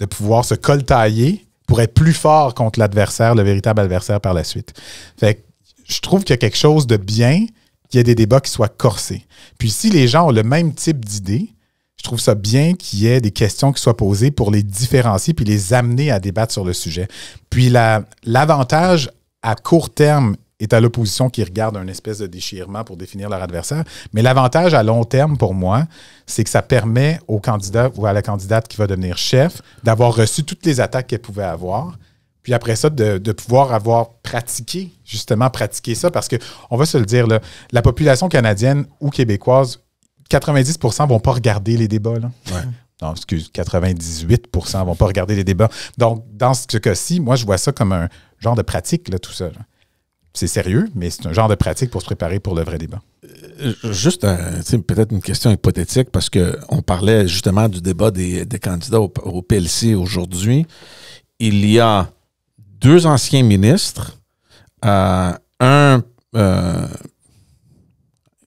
pouvoir se coltailler pour être plus fort contre l'adversaire, le véritable adversaire par la suite. Fait que je trouve qu'il y a quelque chose de bien qu'il y ait des débats qui soient corsés. Puis si les gens ont le même type d'idées, je trouve ça bien qu'il y ait des questions qui soient posées pour les différencier puis les amener à débattre sur le sujet. Puis l'avantage à court terme est à l'opposition qui regarde un espèce de déchirement pour définir leur adversaire. Mais l'avantage à long terme, pour moi, c'est que ça permet au candidat ou à la candidate qui va devenir chef d'avoir reçu toutes les attaques qu'elle pouvait avoir. Puis après ça, de pouvoir avoir pratiqué ça. Parce qu'on va se le dire, là, la population canadienne ou québécoise, 90% ne vont pas regarder les débats. Là. Ouais. Non, excuse, 98% ne vont pas regarder les débats. Donc, dans ce cas-ci, moi, je vois ça comme un genre de pratique, là, tout ça. Là. C'est sérieux, mais c'est un genre de pratique pour se préparer pour le vrai débat. Juste, peut-être une question hypothétique, parce qu'on parlait justement du débat des candidats au PLC aujourd'hui. Il y a 2 anciens ministres,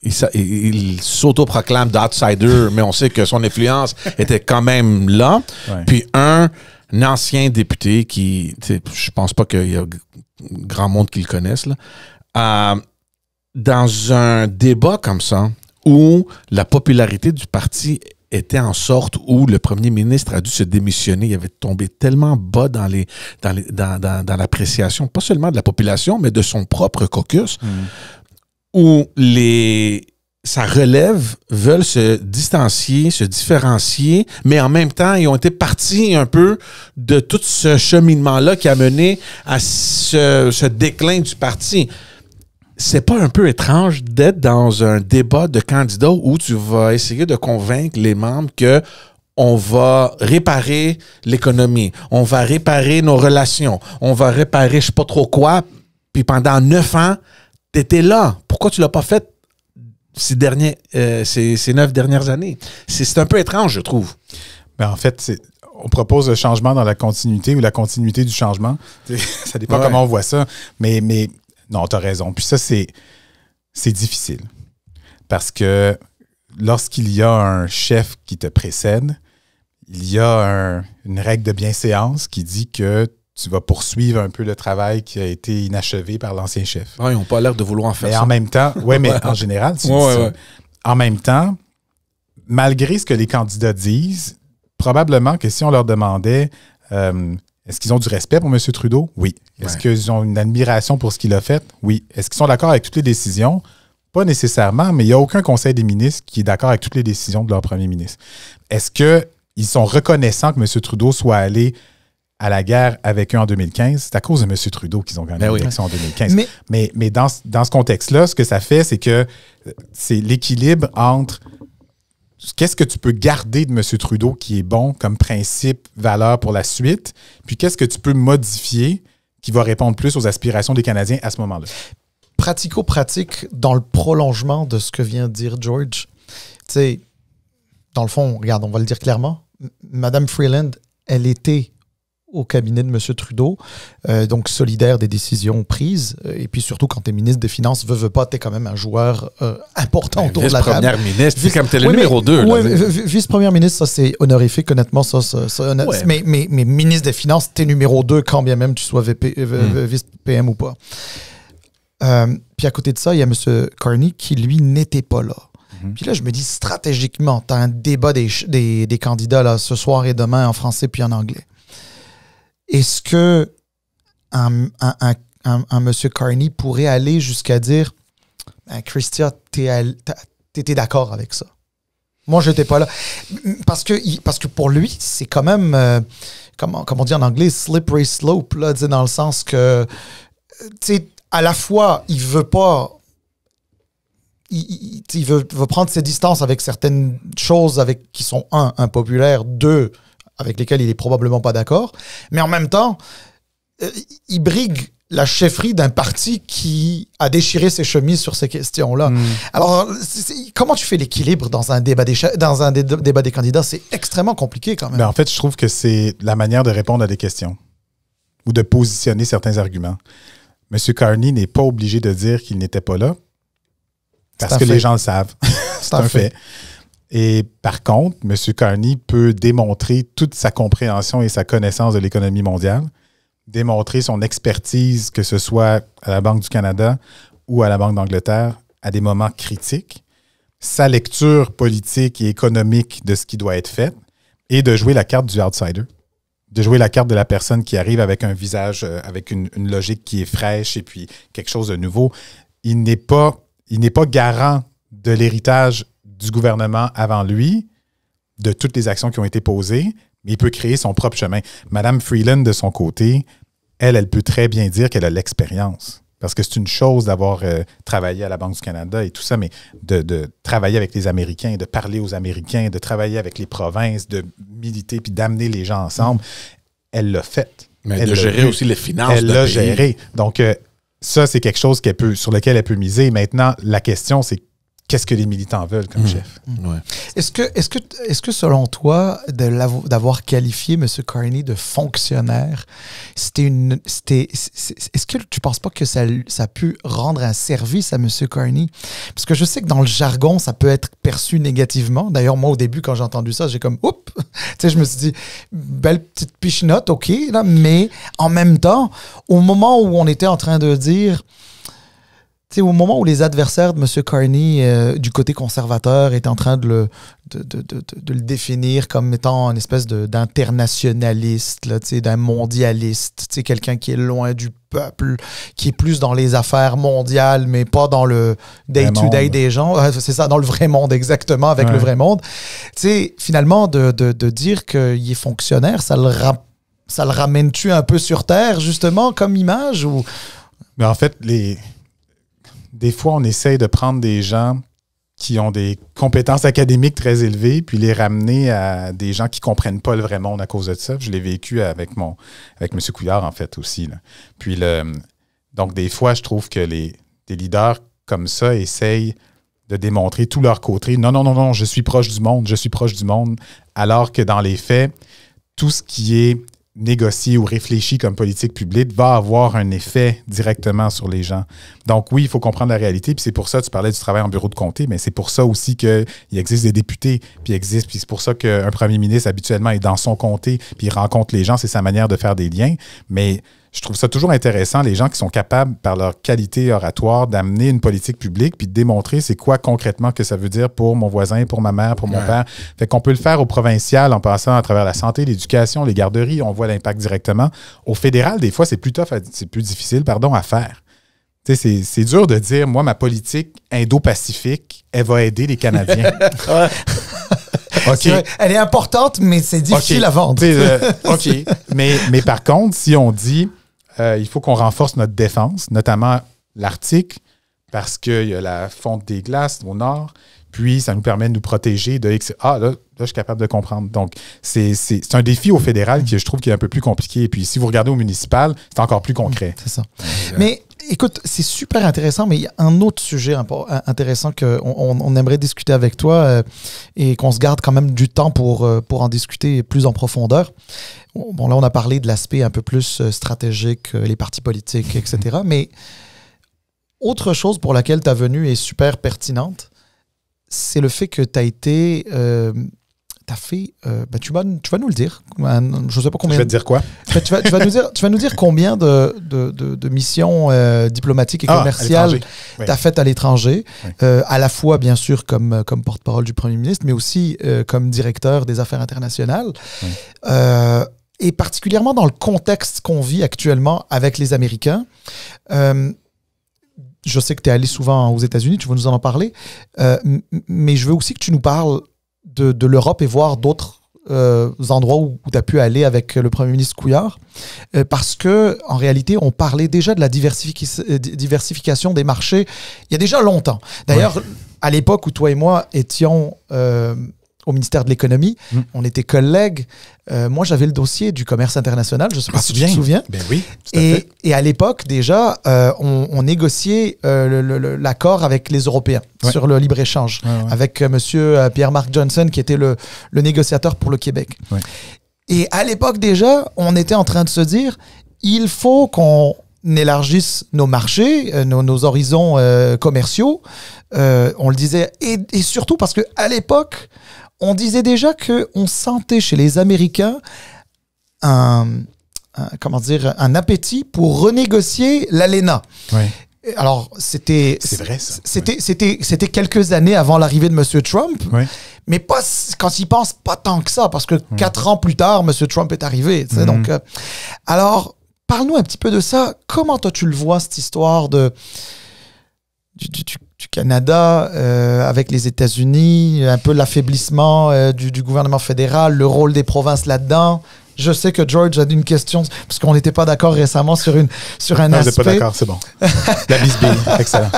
il s'autoproclame d'outsider, mais on sait que son influence était quand même là. Ouais. Puis un ancien député qui, je pense pas qu'il y a grand monde qui le connaisse, là, dans un débat comme ça, où la popularité du parti était en sorte où le premier ministre a dû se démissionner, il avait tombé tellement bas dans l'appréciation, pas seulement de la population, mais de son propre caucus, où sa relève veulent se distancier, se différencier, mais en même temps, ils ont été partis un peu de tout ce cheminement-là qui a mené à ce déclin du parti. C'est pas un peu étrange d'être dans un débat de candidats où tu vas essayer de convaincre les membres que on va réparer l'économie, on va réparer nos relations, on va réparer je sais pas trop quoi, puis pendant 9 ans, t'étais là. Pourquoi tu l'as pas fait ces 9 dernières années? C'est un peu étrange, je trouve. Mais en fait, on propose le changement dans la continuité ou la continuité du changement. Ça dépend comment on voit ça. Mais non, tu as raison. Puis ça, c'est difficile. Parce que lorsqu'il y a un chef qui te précède, il y a une règle de bienséance qui dit que tu vas poursuivre un peu le travail qui a été inachevé par l'ancien chef. Oui, ils n'ont pas l'air de vouloir en faire mais ça. En même temps, oui, mais en général, tu dis ça. Ouais. En même temps, malgré ce que les candidats disent, probablement que si on leur demandait est-ce qu'ils ont du respect pour M. Trudeau? Oui. Est-ce qu'ils ont une admiration pour ce qu'il a fait? Oui. Est-ce qu'ils sont d'accord avec toutes les décisions? Pas nécessairement, mais il n'y a aucun conseil des ministres qui est d'accord avec toutes les décisions de leur premier ministre. Est-ce qu'ils sont reconnaissants que M. Trudeau soit allé à la guerre avec eux en 2015? C'est à cause de M. Trudeau qu'ils ont gagné l'élection en 2015. Mais dans ce contexte-là, ce que ça fait, c'est que c'est l'équilibre entre qu'est-ce que tu peux garder de M. Trudeau qui est bon comme principe, valeur pour la suite, puis qu'est-ce que tu peux modifier qui va répondre plus aux aspirations des Canadiens à ce moment-là? Pratico-pratique, dans le prolongement de ce que vient de dire George, tu sais, dans le fond, regarde, on va le dire clairement, Mme Freeland, elle était au cabinet de M. Trudeau, donc solidaire des décisions prises. Et puis surtout, quand tu es ministre des Finances, veux pas, tu es quand même un joueur important autour de la table. Vice-première ministre, c'est comme tu es le numéro 2. Oui, vice-première ministre, ça c'est honorifique, honnêtement. Mais ministre des Finances, tu es numéro 2 quand bien même tu sois vice-PM ou pas. Puis à côté de ça, il y a M. Carney qui, lui, n'était pas là. Puis là, je me dis, stratégiquement, tu as un débat des candidats là, ce soir et demain en français puis en anglais. Est-ce que un M. Carney pourrait aller jusqu'à dire Christia, t'étais d'accord avec ça? Moi, je n'étais pas là. Parce que pour lui, c'est quand même, comment on dit en anglais, slippery slope, là, dans le sens que, à la fois, il veut pas. Il veut prendre ses distances avec certaines choses qui sont, impopulaires, 2, avec lesquels il est probablement pas d'accord, mais en même temps, il brigue la chefferie d'un parti qui a déchiré ses chemises sur ces questions-là. Alors, comment tu fais l'équilibre dans un débat des candidats? C'est extrêmement compliqué quand même. Ben, en fait, je trouve que c'est la manière de répondre à des questions ou de positionner certains arguments. M. Carney n'est pas obligé de dire qu'il n'était pas là parce que les gens le savent. C'est un fait. Et par contre, M. Carney peut démontrer toute sa compréhension et sa connaissance de l'économie mondiale, démontrer son expertise, que ce soit à la Banque du Canada ou à la Banque d'Angleterre, à des moments critiques, sa lecture politique et économique de ce qui doit être fait, et de jouer la carte du outsider, de jouer la carte de la personne qui arrive avec un visage, avec une logique qui est fraîche et puis quelque chose de nouveau. Il n'est pas garant de l'héritage du gouvernement avant lui, de toutes les actions qui ont été posées, mais il peut créer son propre chemin. Madame Freeland, de son côté, elle peut très bien dire qu'elle a l'expérience. Parce que c'est une chose d'avoir travaillé à la Banque du Canada et tout ça, mais de travailler avec les Américains, de parler aux Américains, de travailler avec les provinces, de militer puis d'amener les gens ensemble, elle l'a fait. Mais elle de gérer aussi les finances. Elle l'a géré. Donc, ça, c'est quelque chose sur lequel elle peut miser. Maintenant, la question, c'est qu'est-ce que les militants veulent comme chef? Ouais. Est-ce que selon toi, d'avoir qualifié M. Carney de fonctionnaire, est-ce que tu penses pas que ça a pu rendre un service à M. Carney? Parce que je sais que dans le jargon, ça peut être perçu négativement. D'ailleurs, moi, au début, quand j'ai entendu ça, j'ai comme, oups! Tu sais, je me suis dit, belle petite pichenote, OK, là, mais en même temps, au moment où on était en train de dire... T'sais, au moment où les adversaires de M. Carney, du côté conservateur, étaient en train de le définir comme étant une espèce d'internationaliste, d'un mondialiste, quelqu'un qui est loin du peuple, qui est plus dans les affaires mondiales, mais pas dans le day-to-day des gens. C'est ça, dans le vrai monde, exactement, avec le vrai monde. T'sais, finalement, de dire qu'il est fonctionnaire, ça le ramène-tu un peu sur Terre, justement, comme image? Ou... Mais en fait, des fois, on essaye de prendre des gens qui ont des compétences académiques très élevées, puis les ramener à des gens qui ne comprennent pas le vrai monde à cause de ça. Je l'ai vécu avec M. Couillard, en fait, aussi. Là. Puis, donc, des fois, je trouve que des leaders comme ça essayent de démontrer tout leur côté. Non, je suis proche du monde, alors que dans les faits, tout ce qui est négocié ou réfléchi comme politique publique va avoir un effet directement sur les gens. Donc oui, il faut comprendre la réalité, puis c'est pour ça, tu parlais du travail en bureau de comté, mais c'est pour ça aussi qu'il existe des députés, puis c'est pour ça qu'un premier ministre habituellement est dans son comté, puis il rencontre les gens, c'est sa manière de faire des liens, mais je trouve ça toujours intéressant, les gens qui sont capables, par leur qualité oratoire, d'amener une politique publique puis de démontrer c'est quoi concrètement que ça veut dire pour mon voisin, pour ma mère, pour mon père. Fait qu'on peut le faire au provincial en passant à travers la santé, l'éducation, les garderies, on voit l'impact directement. Au fédéral, des fois, c'est plus difficile à faire. C'est dur de dire, moi, ma politique Indo-Pacifique, elle va aider les Canadiens. Okay. Elle est importante, mais c'est difficile à vendre. OK. Mais par contre, si on dit il faut qu'on renforce notre défense, notamment l'Arctique, parce qu'il y a la fonte des glaces au nord, puis ça nous permet de nous protéger de X. Là, je suis capable de comprendre. Donc, c'est un défi au fédéral qui, je trouve, qui est un peu plus compliqué. Puis, si vous regardez au municipal, c'est encore plus concret. C'est ça. Mais écoute, c'est super intéressant, mais il y a un autre sujet intéressant qu'on aimerait discuter avec toi et qu'on se garde quand même du temps pour en discuter plus en profondeur. Bon, là, on a parlé de l'aspect un peu plus stratégique, les partis politiques, etc. Mais autre chose pour laquelle ta venue est super pertinente, c'est le fait que tu as été... tu vas nous le dire. Je ne sais pas combien. Je vais te dire quoi? Tu vas nous dire combien de missions diplomatiques et commerciales tu as faites à l'étranger, à la fois, bien sûr, comme porte-parole du Premier ministre, mais aussi comme directeur des affaires internationales. Et particulièrement dans le contexte qu'on vit actuellement avec les Américains. Je sais que tu es allé souvent aux États-Unis, tu vas nous en parler, mais je veux aussi que tu nous parles de l'Europe et voir d'autres endroits où tu as pu aller avec le Premier ministre Couillard, parce que en réalité, on parlait déjà de la diversification des marchés il y a déjà longtemps. D'ailleurs, à l'époque où toi et moi étions au ministère de l'Économie, on était collègues. Moi, j'avais le dossier du commerce international, je ne sais pas si tu te souviens. Ben oui, tout à fait. Et à l'époque, déjà, on négociait l'accord avec les Européens sur le libre-échange, avec M. Pierre-Marc Johnson, qui était le négociateur pour le Québec. Ouais. Et à l'époque, déjà, on était en train de se dire, il faut qu'on élargisse nos marchés, nos horizons commerciaux. On le disait, et surtout parce qu'à l'époque, on disait déjà qu'on sentait chez les Américains un appétit pour renégocier l'ALENA. Oui. Alors, c'était vrai, ça. C'était quelques années avant l'arrivée de M. Trump, Oui. mais pas quand il pense pas tant que ça, parce que 4 ans plus tard, M. Trump est arrivé. Tu sais, donc, alors, parle-nous un petit peu de ça. Comment toi tu le vois, cette histoire du Canada avec les États-Unis, un peu l'affaiblissement du gouvernement fédéral, le rôle des provinces là-dedans? Je sais que George a une question, parce qu'on n'était pas d'accord récemment sur un aspect. Vous n'êtes pas d'accord, c'est bon. La bisbille, excellent.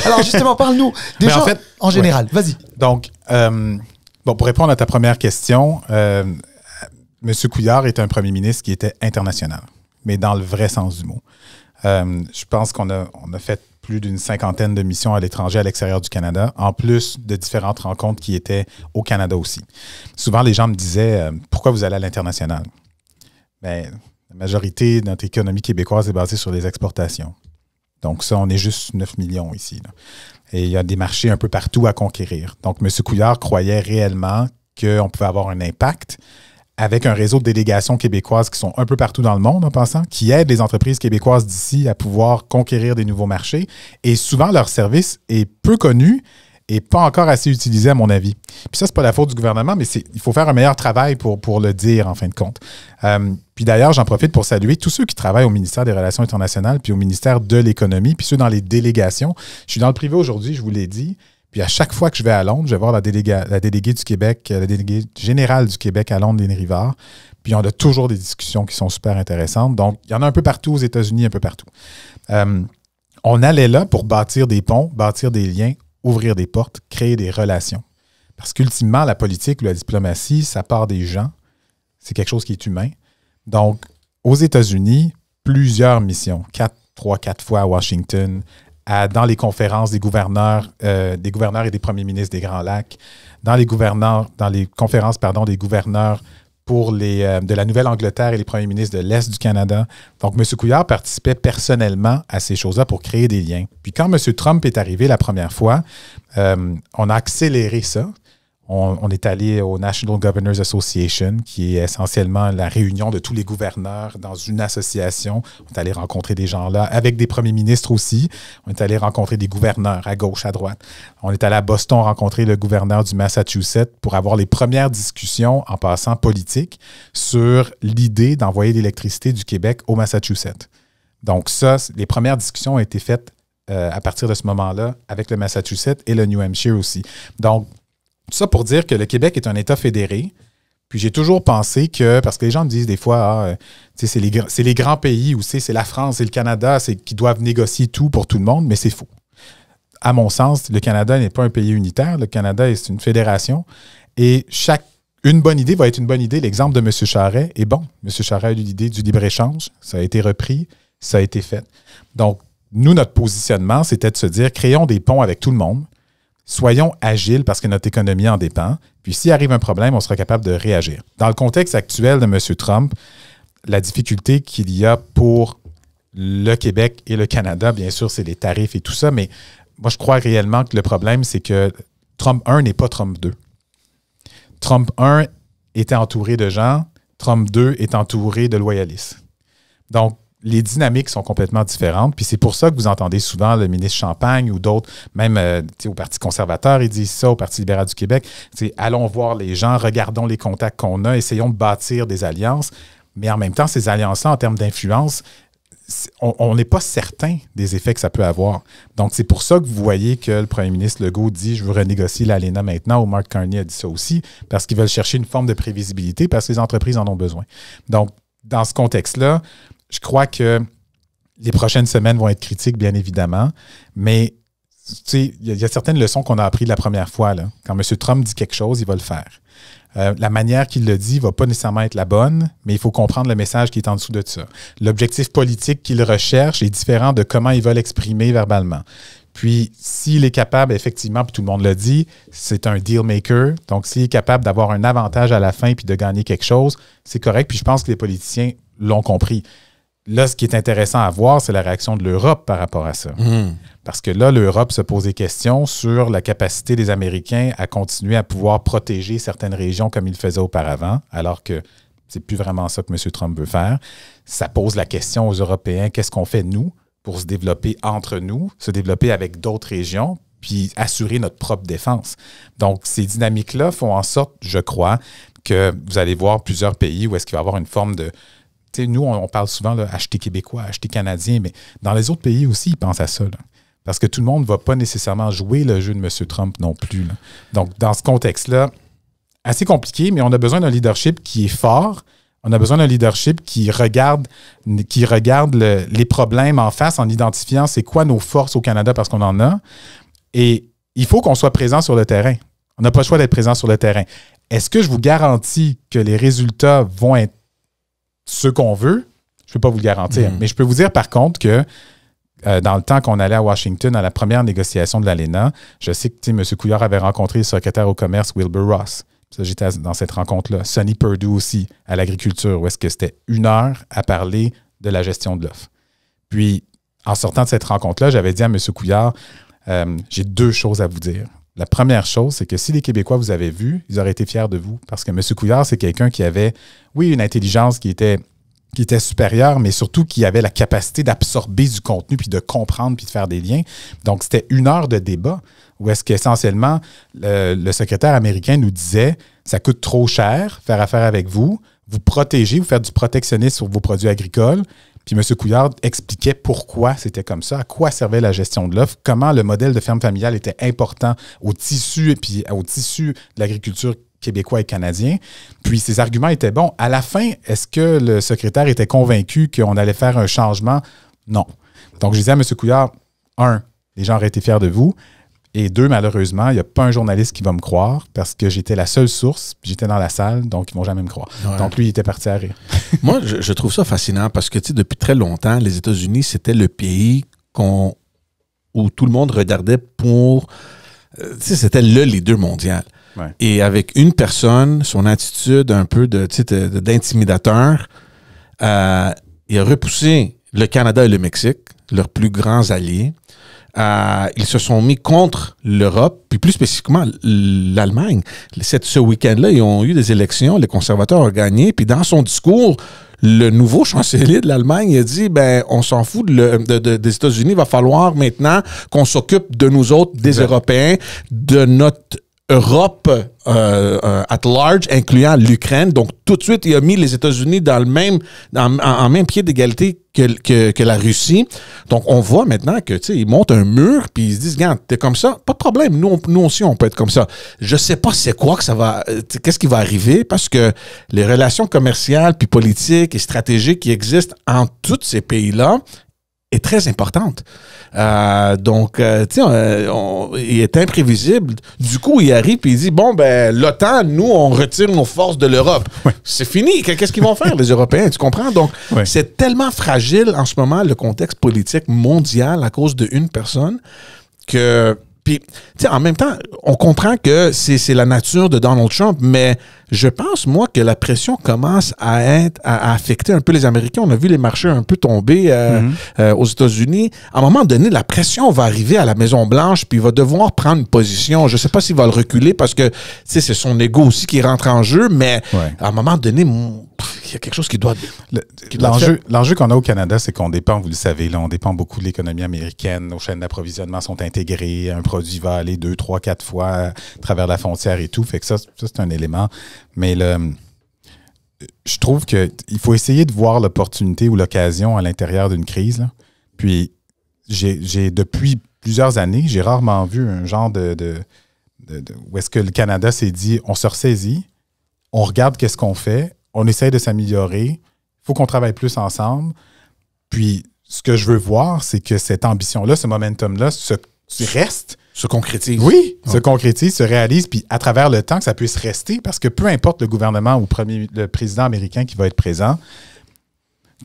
Alors justement, parle-nous déjà en général. Ouais. Vas-y. Donc, pour répondre à ta première question, M. Couillard est un premier ministre qui était international, mais dans le vrai sens du mot. Je pense qu'on a fait plus d'une 50aine de missions à l'étranger, à l'extérieur du Canada, en plus de différentes rencontres qui étaient au Canada aussi. Souvent, les gens me disaient « Pourquoi vous allez à l'international? » Bien, la majorité de notre économie québécoise est basée sur les exportations. Donc ça, on est juste 9 millions ici, là. Et il y a des marchés un peu partout à conquérir. Donc, M. Couillard croyait réellement qu'on pouvait avoir un impact avec un réseau de délégations québécoises qui sont un peu partout dans le monde, en passant, qui aident les entreprises québécoises d'ici à pouvoir conquérir des nouveaux marchés. Et souvent, leur service est peu connu et pas encore assez utilisé, à mon avis. Puis ça, c'est pas la faute du gouvernement, mais il faut faire un meilleur travail pour le dire, en fin de compte. Puis d'ailleurs, j'en profite pour saluer tous ceux qui travaillent au ministère des Relations internationales puis au ministère de l'Économie, puis ceux dans les délégations. Je suis dans le privé aujourd'hui, je vous l'ai dit. Puis à chaque fois que je vais à Londres, je vais voir la déléguée du Québec, la déléguée générale du Québec à Londres, Lénie Rivard. Puis on a toujours des discussions qui sont super intéressantes. Donc, il y en a un peu partout aux États-Unis, un peu partout. On allait là pour bâtir des ponts, bâtir des liens, ouvrir des portes, créer des relations. Parce qu'ultimement, la politique ou la diplomatie, ça part des gens. C'est quelque chose qui est humain. Donc, aux États-Unis, plusieurs missions, 3-4 fois à Washington, dans les conférences des gouverneurs et des premiers ministres des Grands Lacs, dans les conférences des gouverneurs de la Nouvelle-Angleterre et les premiers ministres de l'Est du Canada. Donc, M. Couillard participait personnellement à ces choses-là pour créer des liens. Puis quand M. Trump est arrivé la première fois, on a accéléré ça. On est allé au National Governors Association, qui est essentiellement la réunion de tous les gouverneurs dans une association. On est allé rencontrer des gens là, avec des premiers ministres aussi. On est allé rencontrer des gouverneurs à gauche, à droite. On est allé à Boston rencontrer le gouverneur du Massachusetts pour avoir les premières discussions, en passant politiques, sur l'idée d'envoyer l'électricité du Québec au Massachusetts. Donc ça, les premières discussions ont été faites à partir de ce moment-là avec le Massachusetts et le New Hampshire aussi. Donc, tout ça pour dire que le Québec est un État fédéré. Puis j'ai toujours pensé que, parce que les gens me disent des fois, c'est les grands pays ou c'est la France et le Canada qui doivent négocier tout pour tout le monde, mais c'est faux. À mon sens, le Canada n'est pas un pays unitaire. Le Canada est une fédération. Et une bonne idée va être une bonne idée. L'exemple de M. Charest est bon. M. Charest a eu l'idée du libre-échange. Ça a été repris. Ça a été fait. Donc, nous, notre positionnement, c'était de se dire, créons des ponts avec tout le monde. Soyons agiles parce que notre économie en dépend. Puis s'il arrive un problème, on sera capable de réagir. Dans le contexte actuel de M. Trump, la difficulté qu'il y a pour le Québec et le Canada, bien sûr, c'est les tarifs et tout ça, mais moi, je crois réellement que le problème, c'est que Trump 1 n'est pas Trump 2. Trump 1 était entouré de gens, Trump 2 est entouré de loyalistes. Donc, les dynamiques sont complètement différentes. Puis c'est pour ça que vous entendez souvent le ministre Champagne ou d'autres, même au Parti conservateur, ils disent ça, au Parti libéral du Québec. Allons voir les gens, regardons les contacts qu'on a, essayons de bâtir des alliances. Mais en même temps, ces alliances-là, en termes d'influence, on n'est pas certain des effets que ça peut avoir. Donc, c'est pour ça que vous voyez que le premier ministre Legault dit « Je veux renégocier l'ALENA maintenant » ou Mark Carney a dit ça aussi, parce qu'ils veulent chercher une forme de prévisibilité parce que les entreprises en ont besoin. Donc, dans ce contexte-là, je crois que les prochaines semaines vont être critiques, bien évidemment, mais il y a certaines leçons qu'on a apprises la première fois. Là. Quand M. Trump dit quelque chose, il va le faire. La manière qu'il le dit ne va pas nécessairement être la bonne, mais il faut comprendre le message qui est en dessous de ça. L'objectif politique qu'il recherche est différent de comment il va l'exprimer verbalement. Puis, s'il est capable, effectivement, puis tout le monde l'a dit, c'est un deal maker. Donc, s'il est capable d'avoir un avantage à la fin puis de gagner quelque chose, c'est correct. Puis, je pense que les politiciens l'ont compris. Là, ce qui est intéressant à voir, c'est la réaction de l'Europe par rapport à ça. Parce que là, l'Europe se pose des questions sur la capacité des Américains à continuer à pouvoir protéger certaines régions comme ils le faisaient auparavant, alors que c'est plus vraiment ça que M. Trump veut faire. Ça pose la question aux Européens, qu'est-ce qu'on fait, nous, pour se développer entre nous, se développer avec d'autres régions, puis assurer notre propre défense. Donc, ces dynamiques-là font en sorte, je crois, que vous allez voir plusieurs pays où est-ce qu'il va y avoir une forme de... Tu sais, nous, on parle souvent là, acheter québécois, acheter canadien, mais dans les autres pays aussi, ils pensent à ça. Là. Parce que tout le monde ne va pas nécessairement jouer le jeu de M. Trump non plus. Là. Donc, dans ce contexte-là, assez compliqué, mais on a besoin d'un leadership qui est fort. On a besoin d'un leadership qui regarde les problèmes en face en identifiant c'est quoi nos forces au Canada parce qu'on en a. Et il faut qu'on soit présent sur le terrain. On n'a pas le choix d'être présent sur le terrain. Est-ce que je vous garantis que les résultats vont être ceux qu'on veut? Je ne peux pas vous le garantir. Mais je peux vous dire par contre que dans le temps qu'on allait à Washington à la première négociation de l'ALENA, je sais que M. Couillard avait rencontré le secrétaire au commerce Wilbur Ross. Ça, j'étais dans cette rencontre-là. Sonny Perdue aussi, à l'agriculture, où est-ce que c'était 1 heure à parler de la gestion de l'offre. Puis, en sortant de cette rencontre-là, j'avais dit à M. Couillard, j'ai 2 choses à vous dire. La première chose, c'est que si les Québécois vous avaient vu, ils auraient été fiers de vous. Parce que M. Couillard, c'est quelqu'un qui avait, oui, une intelligence qui était supérieure, mais surtout qui avait la capacité d'absorber du contenu, puis de comprendre, puis de faire des liens. Donc, c'était 1 heure de débat où est-ce qu'essentiellement, le secrétaire américain nous disait « ça coûte trop cher faire affaire avec vous, vous protégez, vous faites du protectionnisme sur vos produits agricoles ». Puis M. Couillard expliquait pourquoi c'était comme ça, à quoi servait la gestion de l'offre, comment le modèle de ferme familiale était important au tissu et puis au tissu de l'agriculture québécois et canadien. Puis ses arguments étaient bons. À la fin, est-ce que le secrétaire était convaincu qu'on allait faire un changement? Non. Donc, je disais à M. Couillard, 1, les gens auraient été fiers de vous. Et 2, malheureusement, il n'y a pas un journaliste qui va me croire parce que j'étais la seule source, puis j'étais dans la salle, donc ils ne vont jamais me croire. Ouais. Donc, lui, il était parti à rire. Moi, je trouve ça fascinant parce que, tu sais, depuis très longtemps, les États-Unis, c'était le pays où tout le monde regardait pour... tu sais, c'était le leader mondial. Ouais. Et avec une personne, son attitude un peu d'intimidateur, il a repoussé le Canada et le Mexique, leurs plus grands alliés. Ils se sont mis contre l'Europe, puis plus spécifiquement l'Allemagne. Ce week-end-là, ils ont eu des élections, les conservateurs ont gagné, puis dans son discours, le nouveau chancelier de l'Allemagne a dit, on s'en fout des États-Unis, il va falloir maintenant qu'on s'occupe de nous autres, des Européens, de notre Europe at large, incluant l'Ukraine. Donc, tout de suite, il a mis les États-Unis en même pied d'égalité que la Russie. Donc, on voit maintenant que, tu sais, ils montent un mur, puis ils se disent, regarde, t'es comme ça, pas de problème, nous aussi, on peut être comme ça. Je sais pas c'est quoi que ça va, qu'est-ce qui va arriver, parce que les relations commerciales, puis politiques et stratégiques qui existent entre tous ces pays-là est très importante. Donc, tu sais, il est imprévisible. Du coup, il arrive et il dit, l'OTAN, nous, on retire nos forces de l'Europe. Ouais. C'est fini. Qu'est-ce qu'ils vont faire, les Européens? Tu comprends? Donc, c'est tellement fragile en ce moment, le contexte politique mondial à cause d'une personne que... Puis, tu sais, en même temps, on comprend que c'est la nature de Donald Trump, mais je pense, moi, que la pression commence à affecter un peu les Américains. On a vu les marchés un peu tomber aux États-Unis. À un moment donné, la pression va arriver à la Maison-Blanche, puis il va devoir prendre une position. Je ne sais pas s'il va le reculer parce que, tu sais, c'est son ego aussi qui rentre en jeu, mais à un moment donné, il y a quelque chose qui doit... L'enjeu qu'on a au Canada, c'est qu'on dépend, vous le savez, là, on dépend beaucoup de l'économie américaine. Nos chaînes d'approvisionnement sont intégrées. Un produit va aller 2, 3, 4 fois à travers la frontière et tout. Fait que ça c'est un élément. Mais je trouve qu'il faut essayer de voir l'opportunité ou l'occasion à l'intérieur d'une crise. Là. Puis, depuis plusieurs années, j'ai rarement vu un genre où est-ce que le Canada s'est dit, on se ressaisit, on regarde qu'est-ce qu'on fait, on essaie de s'améliorer, il faut qu'on travaille plus ensemble. Puis, ce que je veux voir, c'est que cette ambition-là, ce momentum-là, reste. Se concrétise. Oui, se concrétise, se réalise, puis à travers le temps, que ça puisse rester, parce que peu importe le gouvernement ou le président américain qui va être présent,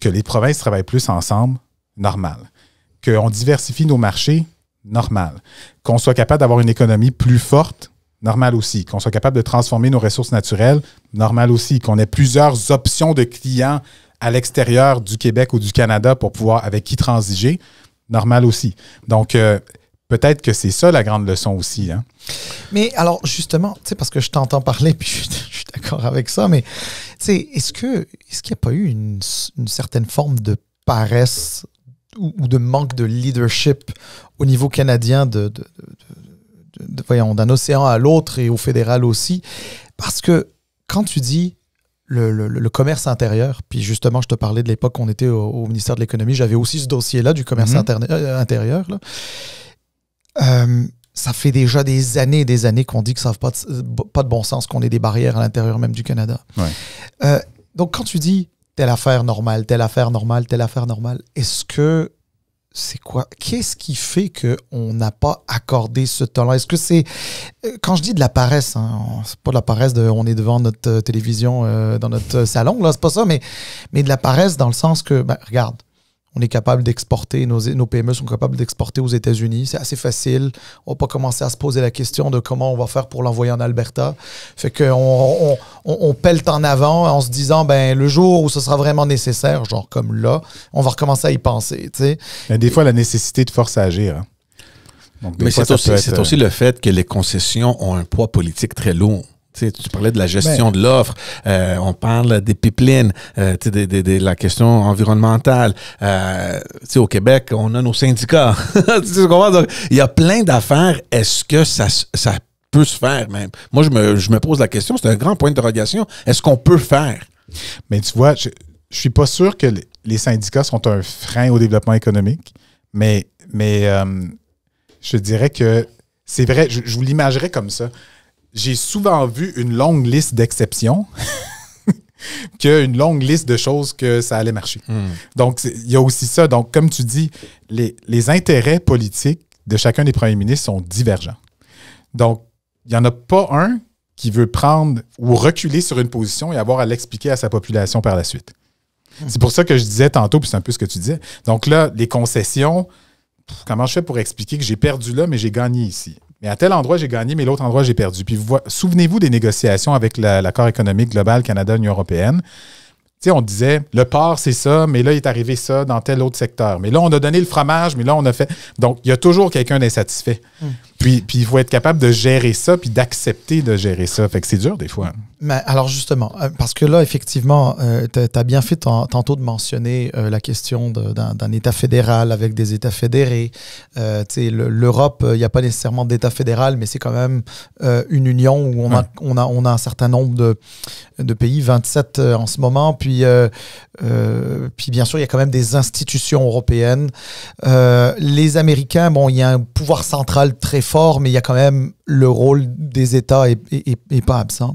que les provinces travaillent plus ensemble, normal. Qu'on diversifie nos marchés, normal. Qu'on soit capable d'avoir une économie plus forte, normal aussi. Qu'on soit capable de transformer nos ressources naturelles, normal aussi. Qu'on ait plusieurs options de clients à l'extérieur du Québec ou du Canada pour pouvoir avec qui transiger, normal aussi. Donc, peut-être que c'est ça la grande leçon aussi. Hein? Mais alors, justement, tu sais, parce que je t'entends parler, puis je suis d'accord avec ça, mais tu sais, est-ce qu'il n'y a pas eu une certaine forme de paresse ou de manque de leadership au niveau canadien voyons, d'un océan à l'autre et au fédéral aussi. Parce que quand tu dis le commerce intérieur, puis justement, je te parlais de l'époque où on était au ministère de l'Économie, j'avais aussi ce dossier-là du commerce intérieur. Là. Ça fait déjà des années et des années qu'on dit que ça n'a pas de bon sens, qu'on ait des barrières à l'intérieur même du Canada. Ouais. Donc, quand tu dis telle affaire normale, telle affaire normale, telle affaire normale, est-ce que c'est quoi? Qu'est-ce qui fait qu'on n'a pas accordé ce temps-là? Est-ce que c'est... Quand je dis de la paresse, hein, c'est pas de la paresse on est devant notre télévision dans notre salon, là, c'est pas ça, mais de la paresse dans le sens que, regarde, on est capable d'exporter, nos PME sont capables d'exporter aux États-Unis. C'est assez facile. On va pas commencer à se poser la question de comment on va faire pour l'envoyer en Alberta. Fait qu'on on pèle en avant en se disant, le jour où ce sera vraiment nécessaire, genre comme là, on va recommencer à y penser. T'sais. Mais des fois, la nécessité de force à agir. Hein. Donc, mais c'est aussi le fait que les concessions ont un poids politique très lourd. Tu parlais de la gestion de l'offre, on parle des pipelines, de la question environnementale. Au Québec, on a nos syndicats. Tu comprends? Donc, il y a plein d'affaires. Est-ce que ça peut se faire même? Moi, je me pose la question, c'est un grand point d'interrogation. Est-ce qu'on peut faire? Mais tu vois, je suis pas sûr que les syndicats sont un frein au développement économique, mais je dirais que c'est vrai, je vous l'imagerais comme ça. J'ai souvent vu une longue liste d'exceptions qu'une longue liste de choses que ça allait marcher. Donc, il y a aussi ça. Donc, comme tu dis, les intérêts politiques de chacun des premiers ministres sont divergents. Donc, il n'y en a pas un qui veut prendre ou reculer sur une position et avoir à l'expliquer à sa population par la suite. C'est pour ça que je disais tantôt, puis c'est un peu ce que tu disais. Donc là, les concessions, comment je fais pour expliquer que j'ai perdu là, mais j'ai gagné ici? Mais à tel endroit, j'ai gagné, mais l'autre endroit, j'ai perdu. Puis souvenez-vous des négociations avec l'accord économique global Canada-Union européenne. Tu sais, on disait, le porc, c'est ça, mais là, il est arrivé ça dans tel autre secteur. Mais là, on a donné le fromage, mais là, on a fait... Donc, il y a toujours quelqu'un d'insatisfait. Puis il faut être capable de gérer ça, puis d'accepter de gérer ça. Fait que c'est dur, des fois. Mais alors, justement, parce que là, effectivement, tu as bien fait tantôt de mentionner la question d'un État fédéral avec des États fédérés. L'Europe, il n'y a pas nécessairement d'État fédéral, mais c'est quand même une union où on a un certain nombre de pays, 27 en ce moment. Puis bien sûr, il y a quand même des institutions européennes. Les Américains, bon, il y a un pouvoir central très fort, mais il y a quand même le rôle des États est pas absent.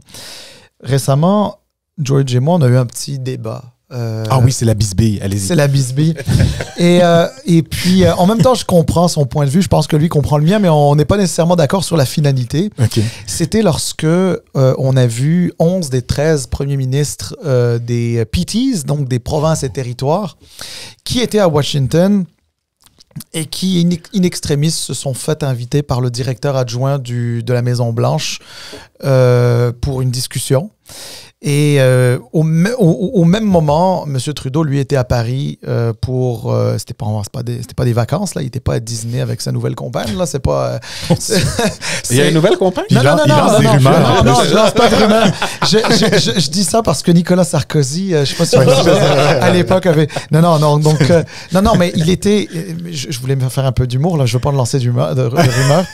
Récemment, George et moi, on a eu un petit débat. Ah oui, c'est la bisbille, allez-y. C'est la bisbille. Et puis, en même temps, je comprends son point de vue. Je pense que lui comprend le mien, mais on n'est pas nécessairement d'accord sur la finalité. Okay. C'était lorsque on a vu 11 des 13 premiers ministres des PTs, donc des provinces et territoires, qui étaient à Washington et qui, in extremis, se sont fait inviter par le directeur adjoint de la Maison-Blanche pour une discussion. Et au même moment, M. Trudeau, lui, était à Paris pour... c'était pas des vacances, là. Il n'était pas à Disney avec sa nouvelle compagne, là. C'est pas... Il y a une nouvelle compagne? Non, je lance pas de rumeurs. Je dis ça parce que Nicolas Sarkozy, je sais pas si à l'époque avait... Non, donc... non, mais il était... Je voulais me faire un peu d'humour, là. Je veux pas lancer de rumeurs.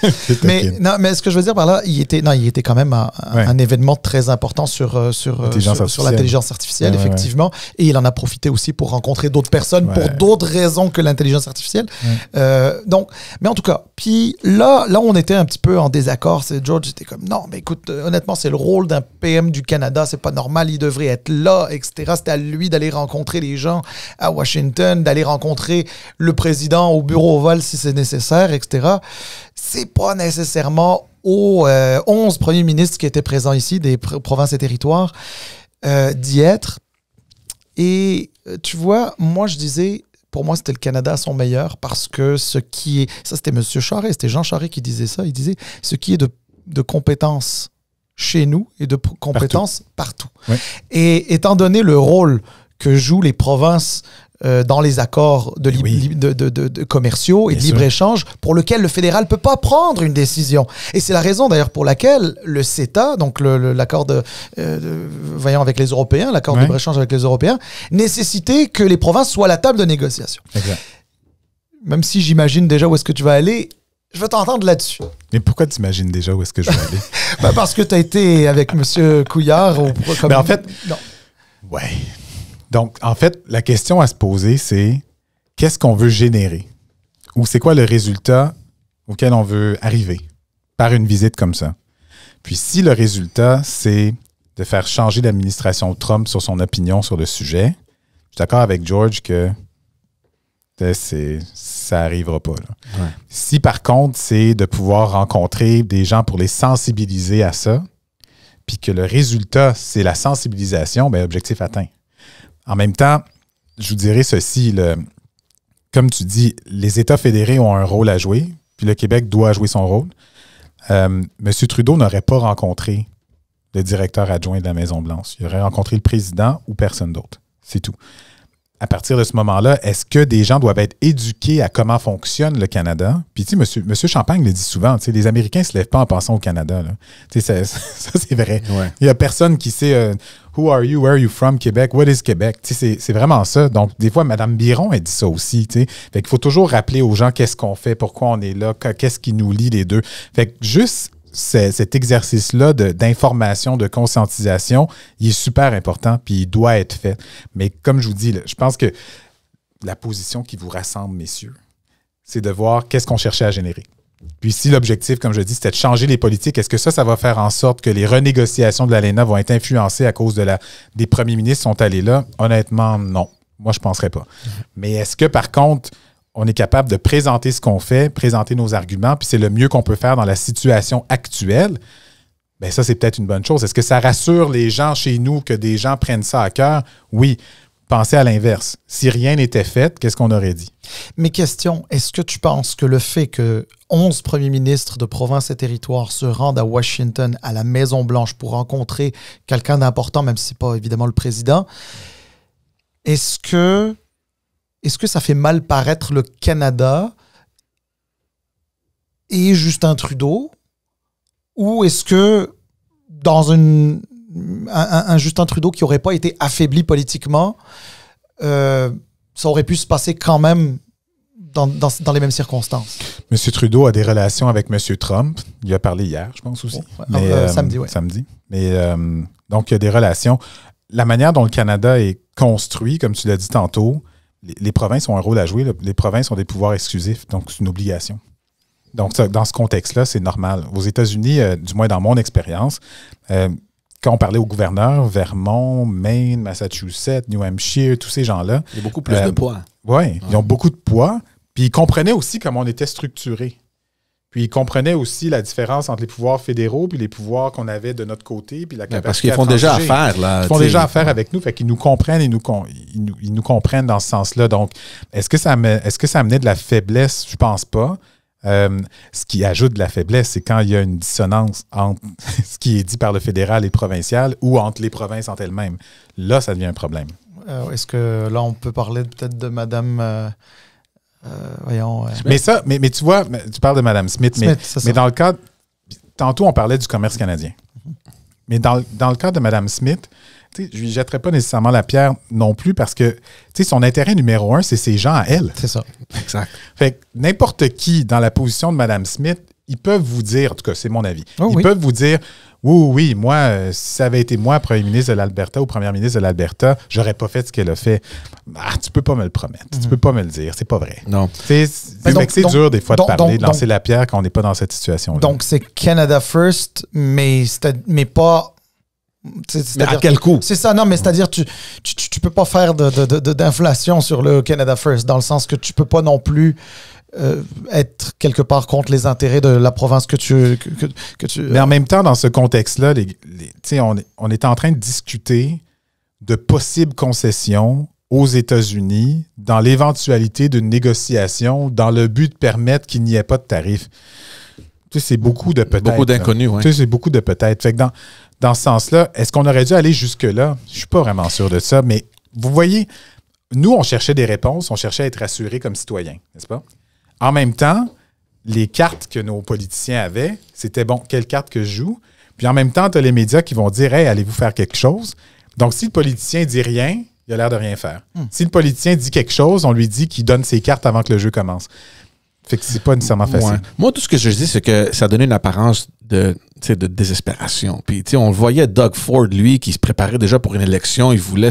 mais ce que je veux dire par là, il était quand même un événement très important sur l'intelligence artificielle, effectivement. Et il en a profité aussi pour rencontrer d'autres personnes pour d'autres raisons que l'intelligence artificielle. Mais en tout cas, puis là, on était un petit peu en désaccord. George était comme, non, mais écoute, honnêtement, c'est le rôle d'un PM du Canada. C'est pas normal, il devrait être là, etc. C'était à lui d'aller rencontrer les gens à Washington, d'aller rencontrer le président au bureau ovale si c'est nécessaire, etc. C'est pas nécessairement aux 11 premiers ministres qui étaient présents ici, des provinces et territoires, d'y être. Et tu vois, moi, je disais, pour moi, c'était le Canada à son meilleur parce que ce qui est... Ça, c'était M. Charest, c'était Jean Charest qui disait ça. Il disait, ce qui est de compétences chez nous et de compétences partout. Ouais. Et étant donné le rôle que jouent les provinces dans les accords de commerciaux et de libre-échange pour lequel le fédéral ne peut pas prendre une décision. Et c'est la raison d'ailleurs pour laquelle le CETA, donc l'accord voyons, avec les Européens, l'accord de libre-échange avec les Européens, nécessitait que les provinces soient à la table de négociation. Exact. même si j'imagine déjà où est-ce que tu vas aller, je veux t'entendre là-dessus. Mais pourquoi tu imagines déjà où est-ce que je vais aller? Parce que tu as été avec M. Couillard. Mais en fait, ouais. Donc, en fait, la question à se poser, c'est qu'est-ce qu'on veut générer? Ou c'est quoi le résultat auquel on veut arriver par une visite comme ça? Puis si le résultat, c'est de faire changer l'administration Trump sur son opinion sur le sujet, je suis d'accord avec George que ça n'arrivera pas. Là. Ouais. Si par contre, c'est de pouvoir rencontrer des gens pour les sensibiliser à ça, puis que le résultat, c'est la sensibilisation, bien, objectif atteint. En même temps, je vous dirais ceci, comme tu dis, les États fédérés ont un rôle à jouer, puis le Québec doit jouer son rôle. M. Trudeau n'aurait pas rencontré le directeur adjoint de la Maison-Blanche. Il aurait rencontré le président ou personne d'autre. C'est tout. À partir de ce moment-là, est-ce que des gens doivent être éduqués à comment fonctionne le Canada? Puis, tu sais, monsieur Champagne le dit souvent, tu sais, les Américains ne se lèvent pas en pensant au Canada. Là. Tu sais, ça, c'est vrai. Ouais. Il n'y a personne qui sait Who are you? Where are you from? Québec? What is Québec? Tu sais, c'est vraiment ça. Donc, des fois, Mme Biron, elle dit ça aussi. Tu sais. Fait qu'il faut toujours rappeler aux gens qu'est-ce qu'on fait, pourquoi on est là, qu'est-ce qui nous lie les deux. Fait que juste cet exercice-là d'information, de conscientisation, il est super important, puis il doit être fait. Mais comme je vous dis, là, je pense que la position qui vous rassemble, messieurs, c'est de voir qu'est-ce qu'on cherchait à générer. Puis si l'objectif, comme je dis, c'était de changer les politiques, est-ce que ça va faire en sorte que les renégociations de l'ALENA vont être influencées à cause des premiers ministres qui sont allés là? Honnêtement, non. Moi, je ne penserais pas. Mais est-ce que, par contre, on est capable de présenter ce qu'on fait, présenter nos arguments, puis c'est le mieux qu'on peut faire dans la situation actuelle, bien ça, c'est peut-être une bonne chose. Est-ce que ça rassure les gens chez nous que des gens prennent ça à cœur? Oui. Pensez à l'inverse. Si rien n'était fait, qu'est-ce qu'on aurait dit? Mes questions, est-ce que tu penses que le fait que 11 premiers ministres de provinces et territoires se rendent à Washington, à la Maison-Blanche, pour rencontrer quelqu'un d'important, même si ce n'est pas évidemment le président, est-ce que ça fait mal paraître le Canada et Justin Trudeau? Ou est-ce que dans un Justin Trudeau qui n'aurait pas été affaibli politiquement, ça aurait pu se passer quand même dans les mêmes circonstances? M. Trudeau a des relations avec M. Trump. Il a parlé hier, je pense aussi. Samedi, oui. Samedi. Mais, donc, il y a des relations. La manière dont le Canada est construit, comme tu l'as dit tantôt, les provinces ont un rôle à jouer. Là. Les provinces ont des pouvoirs exclusifs, donc c'est une obligation. Donc, ça, dans ce contexte-là, c'est normal. Aux États-Unis, du moins dans mon expérience, quand on parlait aux gouverneurs, Vermont, Maine, Massachusetts, New Hampshire, tous ces gens-là... Il y a beaucoup plus de poids. Oui, ils ont beaucoup de poids. Puis ils comprenaient aussi comment on était structuré. Puis ils comprenaient aussi la différence entre les pouvoirs fédéraux puis les pouvoirs qu'on avait de notre côté, puis la capacité parce qu'ils font déjà affaire, là. Ils font déjà affaire avec nous, fait qu'ils nous comprennent et ils nous comprennent dans ce sens-là. Donc, est-ce que ça amenait de la faiblesse? Je pense pas. Ce qui ajoute de la faiblesse, c'est quand il y a une dissonance entre ce qui est dit par le fédéral et le provincial ou entre les provinces entre elles-mêmes. Là, ça devient un problème. Est-ce que là, on peut parler peut-être de Mme... mais tu vois, tu parles de Mme Smith, mais dans le cadre... Tantôt, on parlait du commerce canadien. Mais dans le cadre de Mme Smith, je ne lui jetterai pas nécessairement la pierre non plus parce que son intérêt numéro un, c'est ses gens à elle. C'est ça. Exact. Fait que n'importe qui dans la position de Mme Smith, ils peuvent vous dire, en tout cas, c'est mon avis, peuvent vous dire, oui, moi, si ça avait été moi, premier ministre de l'Alberta ou première ministre de l'Alberta, j'aurais pas fait ce qu'elle a fait. Tu peux pas me le promettre. Tu peux pas me le dire. C'est pas vrai. Non. C'est dur des fois de parler, de lancer la pierre quand on n'est pas dans cette situation-là. Donc, c'est Canada First, mais pas... Mais à quel coût? C'est ça, non, mais c'est-à-dire tu peux pas faire d'inflation sur le Canada First, dans le sens que tu peux pas non plus être quelque part contre les intérêts de la province que tu... Mais en même temps, dans ce contexte-là, on est en train de discuter de possibles concessions aux États-Unis dans l'éventualité d'une négociation dans le but de permettre qu'il n'y ait pas de tarifs. C'est beaucoup de peut-être. Beaucoup d'inconnus, oui. C'est beaucoup de peut-être. Fait que dans ce sens-là, est-ce qu'on aurait dû aller jusque-là? Je ne suis pas vraiment sûr de ça, mais vous voyez, nous, on cherchait des réponses, on cherchait à être rassurés comme citoyens, n'est-ce pas? En même temps, les cartes que nos politiciens avaient, c'était bon, quelle carte que je joue? Puis en même temps, tu as les médias qui vont dire, hey, allez-vous faire quelque chose? Donc, si le politicien ne dit rien, il a l'air de rien faire. Si le politicien dit quelque chose, on lui dit qu'il donne ses cartes avant que le jeu commence. Fait que c'est pas nécessairement facile. Ouais. Moi, tout ce que je dis, c'est que ça donnait une apparence de désespération. Puis, on le voyait, Doug Ford, lui, qui se préparait déjà pour une élection, il voulait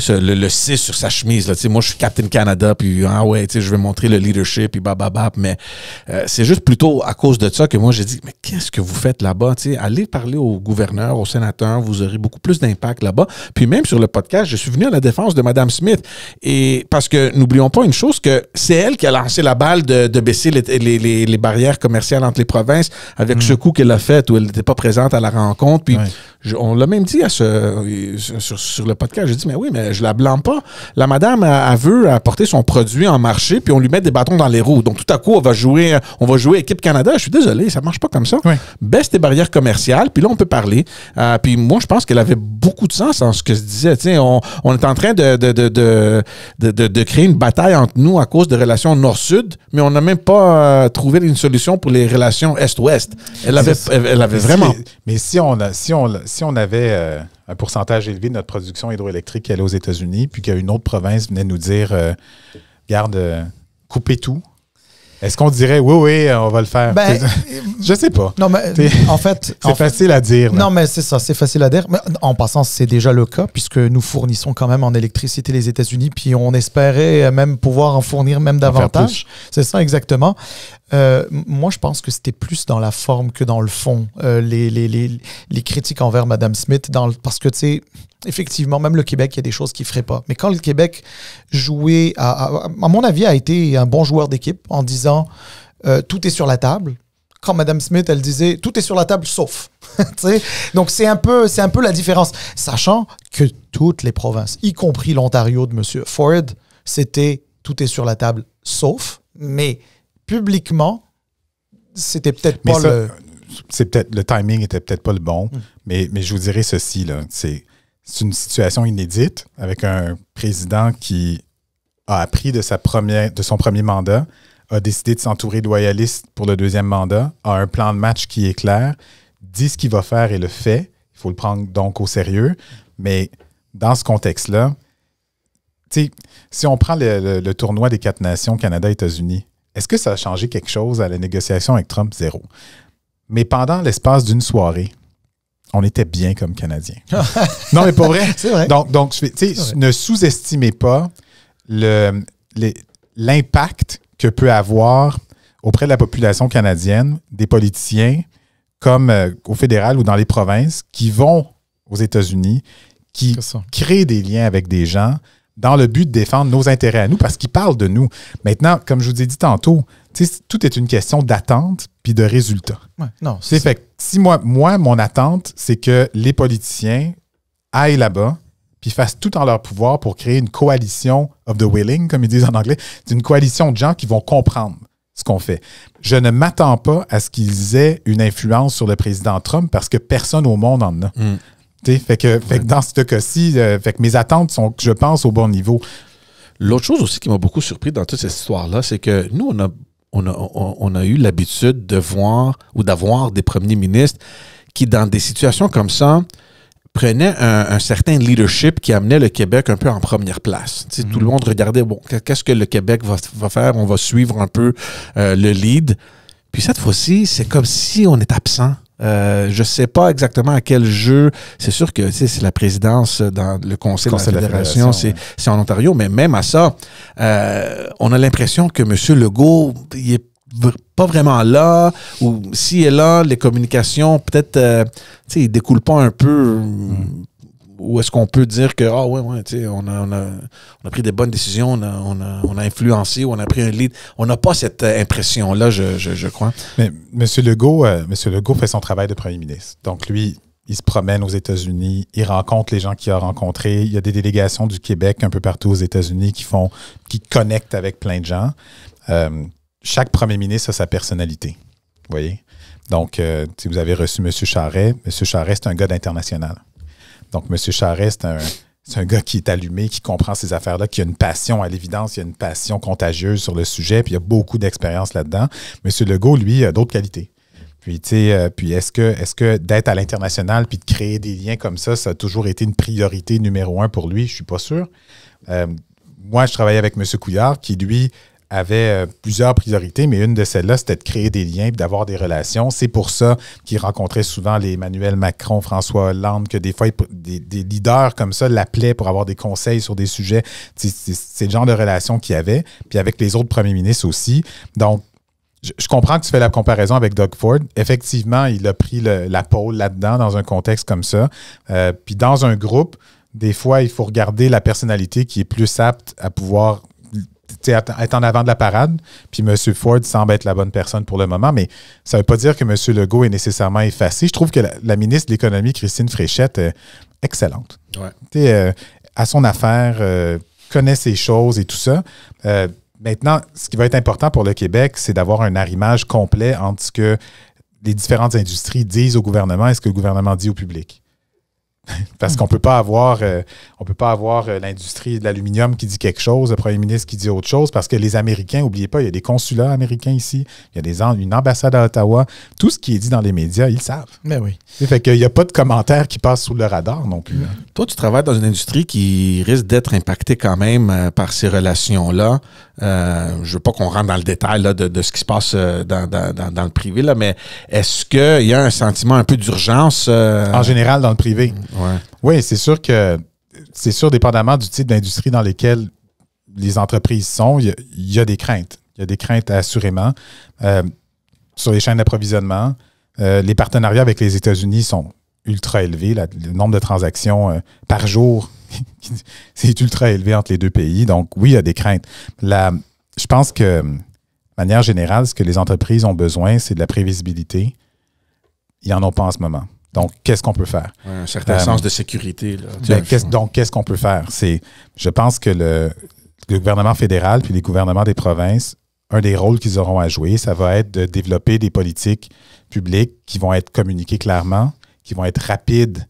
le 6 sur sa chemise. Là. Moi, je suis Captain Canada, puis je vais montrer le leadership, puis bababap. Mais c'est juste plutôt à cause de ça que moi, j'ai dit, mais qu'est-ce que vous faites là-bas? Allez parler au gouverneur, au sénateur, vous aurez beaucoup plus d'impact là-bas. Puis même sur le podcast, je suis venu à la défense de Mme Smith. Et parce que, n'oublions pas une chose, que c'est elle qui a lancé la balle de baisser les barrières commerciales entre les provinces avec ce coup qu'elle a fait où elle n'était pas présente à la rencontre. Puis on l'a même dit sur le podcast. J'ai dit, mais oui, mais je la blâme pas. La madame, elle veut apporter son produit en marché, puis on lui met des bâtons dans les roues. Donc, tout à coup, on va jouer Équipe Canada. Je suis désolé, ça marche pas comme ça. Oui. Baisse tes barrières commerciales, puis là, on peut parler. Puis moi, je pense qu'elle avait beaucoup de sens en ce que je disais. On est en train de créer une bataille entre nous à cause de relations nord-sud, mais on n'a même pas trouvé une solution pour les relations est-ouest. Elle avait vraiment... Mais si on avait un pourcentage élevé de notre production hydroélectrique qui allait aux États-Unis, puis qu'une autre province venait nous dire garde, coupez tout, est-ce qu'on dirait oui, on va le faire? Je sais pas. Non, mais en fait... c'est facile à dire. Non, mais c'est ça, c'est facile à dire. Mais en passant, c'est déjà le cas, puisque nous fournissons quand même en électricité les États-Unis, puis on espérait même pouvoir en fournir même davantage. C'est ça, exactement. Moi, je pense que c'était plus dans la forme que dans le fond, les critiques envers Mme Smith, parce que, tu sais, effectivement, même le Québec, il y a des choses qu'il ne ferait pas. Mais quand le Québec jouait, à mon avis, a été un bon joueur d'équipe en disant tout est sur la table. Quand Mme Smith, elle disait tout est sur la table sauf. Donc, c'est un peu la différence. Sachant que toutes les provinces, y compris l'Ontario de M. Ford, c'était tout est sur la table sauf, mais publiquement, c'était peut-être pas le timing était peut-être pas le bon, mais je vous dirais ceci, là, c'est une situation inédite avec un président qui a appris de son premier mandat, a décidé de s'entourer de loyalistes pour le deuxième mandat, a un plan de match qui est clair, dit ce qu'il va faire et le fait. Il faut le prendre donc au sérieux. Mais dans ce contexte-là, si on prend le tournoi des 4 nations, Canada, États-Unis, est-ce que ça a changé quelque chose à la négociation avec Trump? 0. Mais pendant l'espace d'une soirée, on était bien comme Canadiens. Non, mais pas vrai. C'est vrai. Donc ne sous-estimez pas l'impact que peut avoir auprès de la population canadienne des politiciens comme au fédéral ou dans les provinces qui vont aux États-Unis, qui créent des liens avec des gens dans le but de défendre nos intérêts à nous parce qu'ils parlent de nous. Maintenant, comme je vous ai dit tantôt, tout est une question d'attente puis de résultat. Ouais, non, fait que si moi, mon attente, c'est que les politiciens aillent là-bas puis fassent tout en leur pouvoir pour créer une coalition of the willing, comme ils disent en anglais. C'est une coalition de gens qui vont comprendre ce qu'on fait. Je ne m'attends pas à ce qu'ils aient une influence sur le président Trump parce que personne au monde en a. Fait que dans ce cas-ci, mes attentes sont, je pense, au bon niveau. L'autre chose aussi qui m'a beaucoup surpris dans toute cette histoire-là, c'est que nous, on a eu l'habitude de voir ou d'avoir des premiers ministres qui, dans des situations comme ça, prenait un certain leadership qui amenait le Québec un peu en première place. Tout le monde regardait, bon, qu'est-ce que le Québec va faire? On va suivre un peu le lead. Puis cette fois-ci, c'est comme si on est absent. Je sais pas exactement à quel jeu. C'est sûr que c'est la présidence dans le Conseil de la Fédération, c'est en Ontario, mais même à ça, on a l'impression que M. Legault, il est pas vraiment là, ou s'il est là, les communications, peut-être, ils découlent pas un peu. Ou est-ce qu'on peut dire que, on a pris des bonnes décisions, on a influencé, on a pris un lead. On n'a pas cette impression-là, je crois. Mais M. Legault fait son travail de premier ministre. Donc, lui, il se promène aux États-Unis, il rencontre les gens qu'il a rencontrés. Il y a des délégations du Québec un peu partout aux États-Unis qui connectent avec plein de gens. Chaque premier ministre a sa personnalité, vous voyez? Donc, si vous avez reçu M. Charest, c'est un gars d'international. Donc, M. Charest, c'est un gars qui est allumé, qui comprend ces affaires-là, qui a une passion, à l'évidence, il a une passion contagieuse sur le sujet, puis il a beaucoup d'expérience là-dedans. M. Legault, lui, a d'autres qualités. Puis, puis est-ce que d'être à l'international puis de créer des liens comme ça a toujours été une priorité numéro 1 pour lui? Je suis pas sûr. Moi, je travaillais avec M. Couillard qui, lui, avait plusieurs priorités, mais une de celles-là, c'était de créer des liens et d'avoir des relations. C'est pour ça qu'il rencontrait souvent les Emmanuel Macron, François Hollande, que des fois, des leaders comme ça l'appelaient pour avoir des conseils sur des sujets. C'est le genre de relation qu'il avait. Puis avec les autres premiers ministres aussi. Donc, je comprends que tu fais la comparaison avec Doug Ford. Effectivement, il a pris la pôle là-dedans dans un contexte comme ça. Puis dans un groupe, des fois, il faut regarder la personnalité qui est plus apte à pouvoir être en avant de la parade. Puis M. Ford semble être la bonne personne pour le moment, mais ça ne veut pas dire que M. Legault est nécessairement effacé. Je trouve que la ministre de l'Économie, Christine Fréchette, est excellente. Ouais. À son affaire, connaît ses choses et tout ça. Maintenant, ce qui va être important pour le Québec, c'est d'avoir un arrimage complet entre ce que les différentes industries disent au gouvernement et ce que le gouvernement dit au public. Parce qu'on ne peut pas avoir l'industrie de l'aluminium qui dit quelque chose, le premier ministre qui dit autre chose, parce que les Américains, n'oubliez pas, il y a des consulats américains ici, il y a une ambassade à Ottawa, tout ce qui est dit dans les médias, ils le savent. Mais oui. Fait qu'il n'y a pas de commentaires qui passent sous le radar non plus. Toi, tu travailles dans une industrie qui risque d'être impactée quand même par ces relations-là. Je ne veux pas qu'on rentre dans le détail là, de ce qui se passe dans le privé, là, mais est-ce qu'il y a un sentiment un peu d'urgence? En général, dans le privé. Ouais. Oui, c'est sûr, dépendamment du type d'industrie dans lesquelles les entreprises sont, il y a des craintes. Il y a des craintes assurément. Sur les chaînes d'approvisionnement, les partenariats avec les États-Unis sont ultra élevés. Le nombre de transactions par jour, c'est ultra élevé entre les deux pays. Donc, oui, il y a des craintes. Je pense que, de manière générale, ce que les entreprises ont besoin, c'est de la prévisibilité. Ils n'en ont pas en ce moment. Donc, qu'est-ce qu'on peut faire? Un certain sens de sécurité. Là. Donc, qu'est-ce qu'on peut faire? Je pense que le gouvernement fédéral puis les gouvernements des provinces, un des rôles qu'ils auront à jouer, ça va être de développer des politiques publiques qui vont être communiquées clairement, qui vont être rapides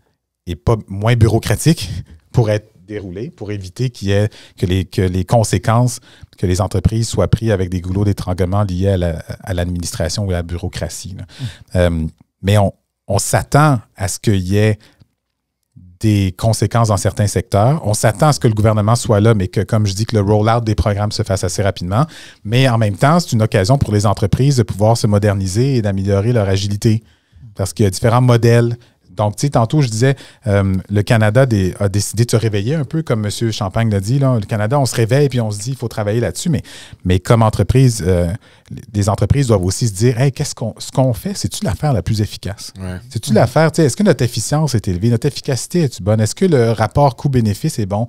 et pas moins bureaucratiques pour être déroulées, pour éviter que les conséquences que les entreprises soient prises avec des goulots d'étranglement liés à l'administration ou à la bureaucratie. Mais on s'attend à ce qu'il y ait des conséquences dans certains secteurs. On s'attend à ce que le gouvernement soit là, mais que, comme je dis, que le roll-out des programmes se fasse assez rapidement. Mais en même temps, c'est une occasion pour les entreprises de pouvoir se moderniser et d'améliorer leur agilité. Parce qu'il y a différents modèles. Donc, tu sais, tantôt, je disais, le Canada a décidé de se réveiller un peu, comme M. Champagne l'a dit. Là. Le Canada, on se réveille puis on se dit, il faut travailler là-dessus. Mais comme entreprise, les entreprises doivent aussi se dire, hey, ce qu'on fait, c'est-tu l'affaire la plus efficace? Ouais. C'est-tu l'affaire, tu sais, est-ce que notre efficience est élevée? Notre efficacité est-tu bonne? Est-ce que le rapport coût-bénéfice est bon?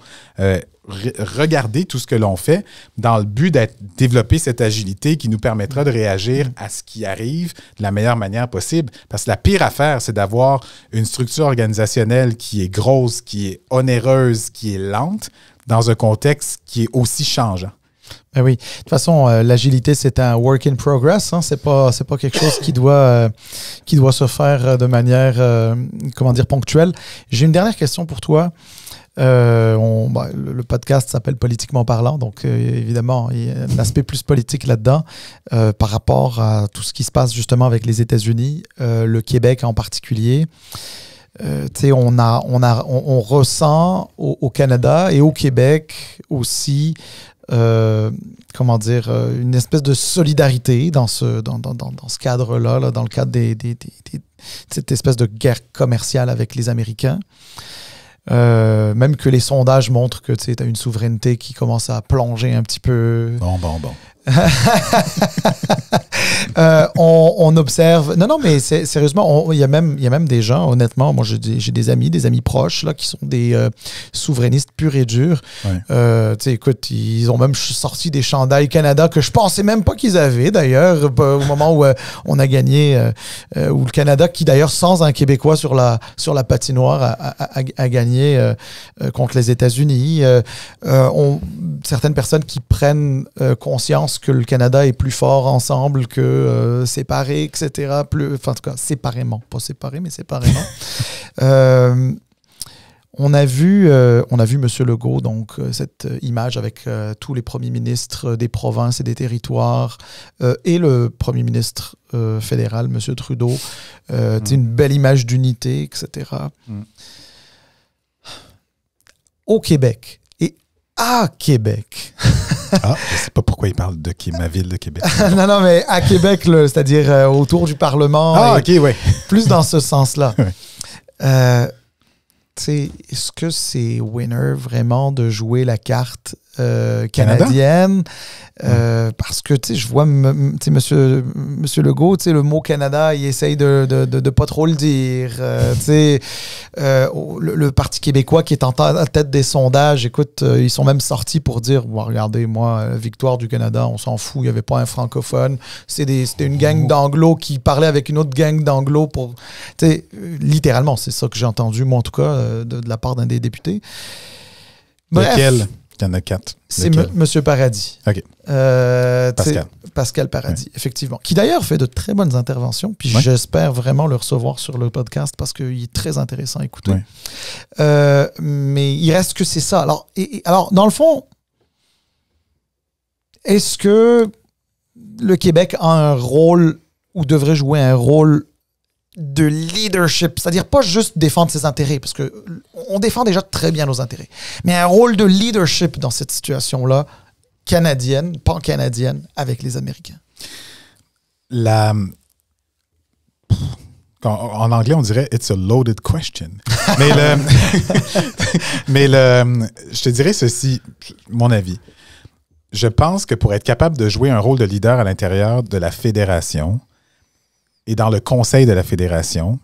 Regarder tout ce que l'on fait dans le but de développer cette agilité qui nous permettra de réagir à ce qui arrive de la meilleure manière possible. Parce que la pire affaire, c'est d'avoir une structure organisationnelle qui est grosse, qui est onéreuse, qui est lente, dans un contexte qui est aussi changeant. Ben oui. De toute façon, l'agilité, c'est un work in progress. Hein? C'est pas quelque chose qui doit se faire de manière, ponctuelle. J'ai une dernière question pour toi. Le podcast s'appelle Politiquement parlant, donc évidemment, il y a un aspect plus politique là-dedans par rapport à tout ce qui se passe justement avec les États-Unis, le Québec en particulier. On ressent au Canada et au Québec aussi une espèce de solidarité dans ce cadre-là, là, dans le cadre cette espèce de guerre commerciale avec les Américains. Même que les sondages montrent que tu as une souveraineté qui commence à plonger un petit peu. Bon. On observe. Non, mais sérieusement, il y a même des gens, honnêtement, moi j'ai des amis proches là, qui sont des souverainistes purs et durs. Ouais. Écoute, ils ont même sorti des chandails Canada que je pensais même pas qu'ils avaient d'ailleurs, au moment où on a gagné, où le Canada, qui d'ailleurs sans un Québécois sur la patinoire, a gagné contre les États-Unis. Certaines personnes qui prennent conscience que le Canada est plus fort ensemble que séparé, etc. En tout cas, séparément. Pas séparé, mais séparément. On a vu M. Legault, donc cette image avec tous les premiers ministres des provinces et des territoires et le premier ministre fédéral, M. Trudeau. Une belle image d'unité, etc. Au Québec et à Québec. Ah, je ne sais pas pourquoi il parle de ma ville de Québec. non, mais à Québec, c'est-à-dire autour du Parlement. Ah, OK, oui. Plus dans ce sens-là. Ouais. Est-ce que c'est winner vraiment de jouer la carte canadienne? Parce que je vois monsieur Legault, le mot Canada, il essaye de pas trop le dire. Le Parti québécois qui est en tête des sondages, écoute, ils sont même sortis pour dire regardez, moi, victoire du Canada, on s'en fout, il n'y avait pas un francophone. C'était une gang d'anglos qui parlait avec une autre gang d'anglos pour. Littéralement, c'est ça que j'ai entendu, moi en tout cas, de la part d'un des députés. Bref, lequel? Il y en a 4. C'est M. Paradis. OK. Pascal Paradis, effectivement. Qui d'ailleurs fait de très bonnes interventions. Puis j'espère vraiment le recevoir sur le podcast parce qu'il est très intéressant à écouter. Mais il reste que c'est ça. Alors, dans le fond, est-ce que le Québec a un rôle ou devrait jouer un rôle de leadership, c'est-à-dire pas juste défendre ses intérêts, parce qu'on défend déjà très bien nos intérêts, mais un rôle de leadership dans cette situation-là, canadienne, pan-canadienne, avec les Américains? En anglais, on dirait « it's a loaded question ». Mais je te dirais ceci, mon avis. Je pense que pour être capable de jouer un rôle de leader à l'intérieur de la fédération, et dans le conseil de la fédération,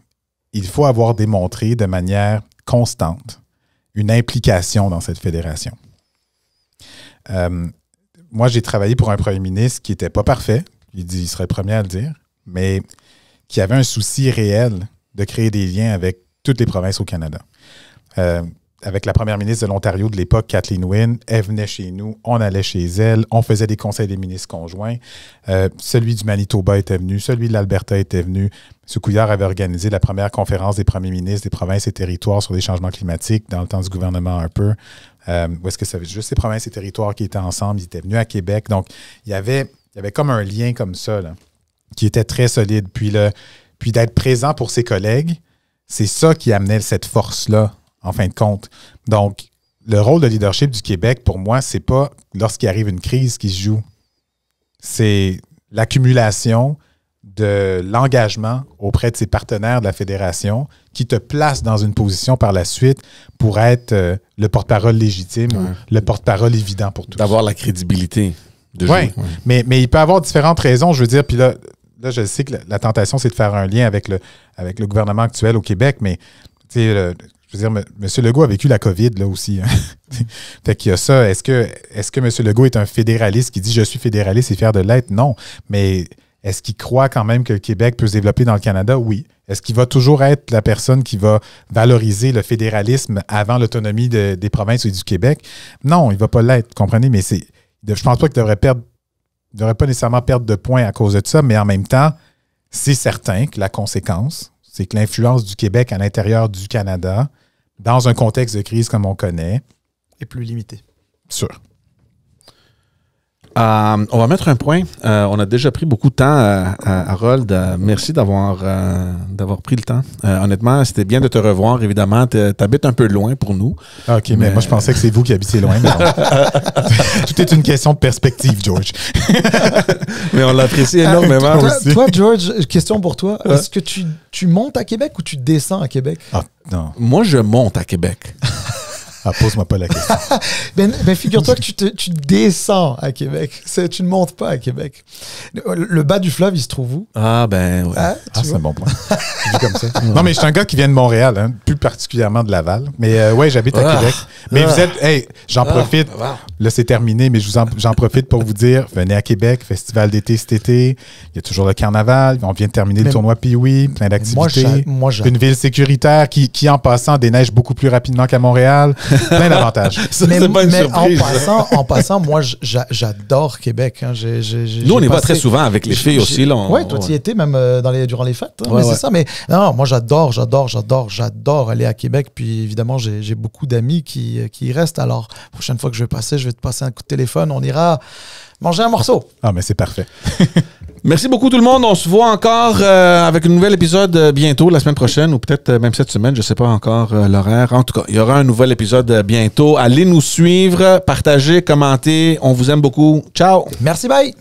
il faut avoir démontré de manière constante une implication dans cette fédération. Moi, j'ai travaillé pour un premier ministre qui n'était pas parfait, il serait le premier à le dire, mais qui avait un souci réel de créer des liens avec toutes les provinces au Canada. Avec la première ministre de l'Ontario de l'époque, Kathleen Wynne, elle venait chez nous, on allait chez elle, on faisait des conseils des ministres conjoints. Celui du Manitoba était venu, celui de l'Alberta était venu. M. Couillard avait organisé la première conférence des premiers ministres des provinces et territoires sur les changements climatiques dans le temps du gouvernement Harper. Où est-ce que ça veut dire juste les provinces et territoires qui étaient ensemble, ils étaient venus à Québec. Donc, il y avait comme un lien comme ça, là, qui était très solide. Puis d'être présent pour ses collègues, c'est ça qui amenait cette force-là, en fin de compte. Donc, le rôle de leadership du Québec, pour moi, c'est pas lorsqu'il arrive une crise qui se joue. C'est l'accumulation de l'engagement auprès de ses partenaires de la fédération qui te place dans une position par la suite pour être le porte-parole légitime ou le porte-parole évident pour tous. D'avoir la crédibilité. Oui, mais il peut y avoir différentes raisons. Je veux dire, puis là, je sais que la tentation, c'est de faire un lien avec le gouvernement actuel au Québec, mais tu sais, je veux dire, M. Legault a vécu la COVID là aussi. Hein. Fait qu'il y a ça. Est-ce que M. Legault est un fédéraliste qui dit « je suis fédéraliste et fier de l'être » ? Non. Mais est-ce qu'il croit quand même que le Québec peut se développer dans le Canada? Oui. Est-ce qu'il va toujours être la personne qui va valoriser le fédéralisme avant l'autonomie des provinces et du Québec? Non, il ne va pas l'être, comprenez? Mais je pense pas qu'il devrait pas nécessairement perdre de points à cause de ça, mais en même temps, c'est certain que la conséquence, c'est que l'influence du Québec à l'intérieur du Canada, dans un contexte de crise comme on connaît, est plus limitée. Sûr. On va mettre un point. On a déjà pris beaucoup de temps, Harold. Merci d'avoir pris le temps. Honnêtement, c'était bien de te revoir, évidemment. Tu habites un peu loin pour nous. OK, mais moi, je pensais que c'est vous qui habitiez loin. Mais tout est une question de perspective, George. Mais on l'apprécie énormément. Toi, George, question pour toi. Ouais. Est-ce que tu montes à Québec ou tu descends à Québec? Ah, non. Moi, je monte à Québec. Ah, pose-moi pas la question. ben figure-toi que tu descends à Québec. Tu ne montes pas à Québec. Le bas du fleuve, il se trouve où? Ah, ben, ouais. C'est un bon point. Dit comme ça. Non, mais je suis un gars qui vient de Montréal, hein, plus particulièrement de Laval. Mais ouais, j'habite à Québec. Mais vous êtes... Hey, j'en profite. Là, c'est terminé, mais j'en profite pour vous dire, venez à Québec, festival d'été cet été. Il y a toujours le carnaval. On vient de terminer le tournoi Pee-Wee, plein d'activités. Moi, une ville sécuritaire qui, en passant, déneige beaucoup plus rapidement qu'à Montréal. Plein d'avantages. Mais, c'est pas une mais surprise. en passant, moi, j'adore Québec. Hein. Nous, on y va très souvent avec les filles aussi. Oui, toi, tu y étais même durant les fêtes. Hein, Ouais, mais ouais. c'est ça. Mais non, moi, j'adore aller à Québec. Puis évidemment, j'ai beaucoup d'amis qui y restent. Alors, prochaine fois que je vais passer, je vais te passer un coup de téléphone. On ira manger un morceau. Ah, mais c'est parfait. Merci beaucoup tout le monde. On se voit encore avec un nouvel épisode bientôt, la semaine prochaine, ou peut-être même cette semaine. Je ne sais pas encore l'horaire. En tout cas, il y aura un nouvel épisode bientôt. Allez nous suivre, partagez, commentez. On vous aime beaucoup. Ciao! Merci, bye!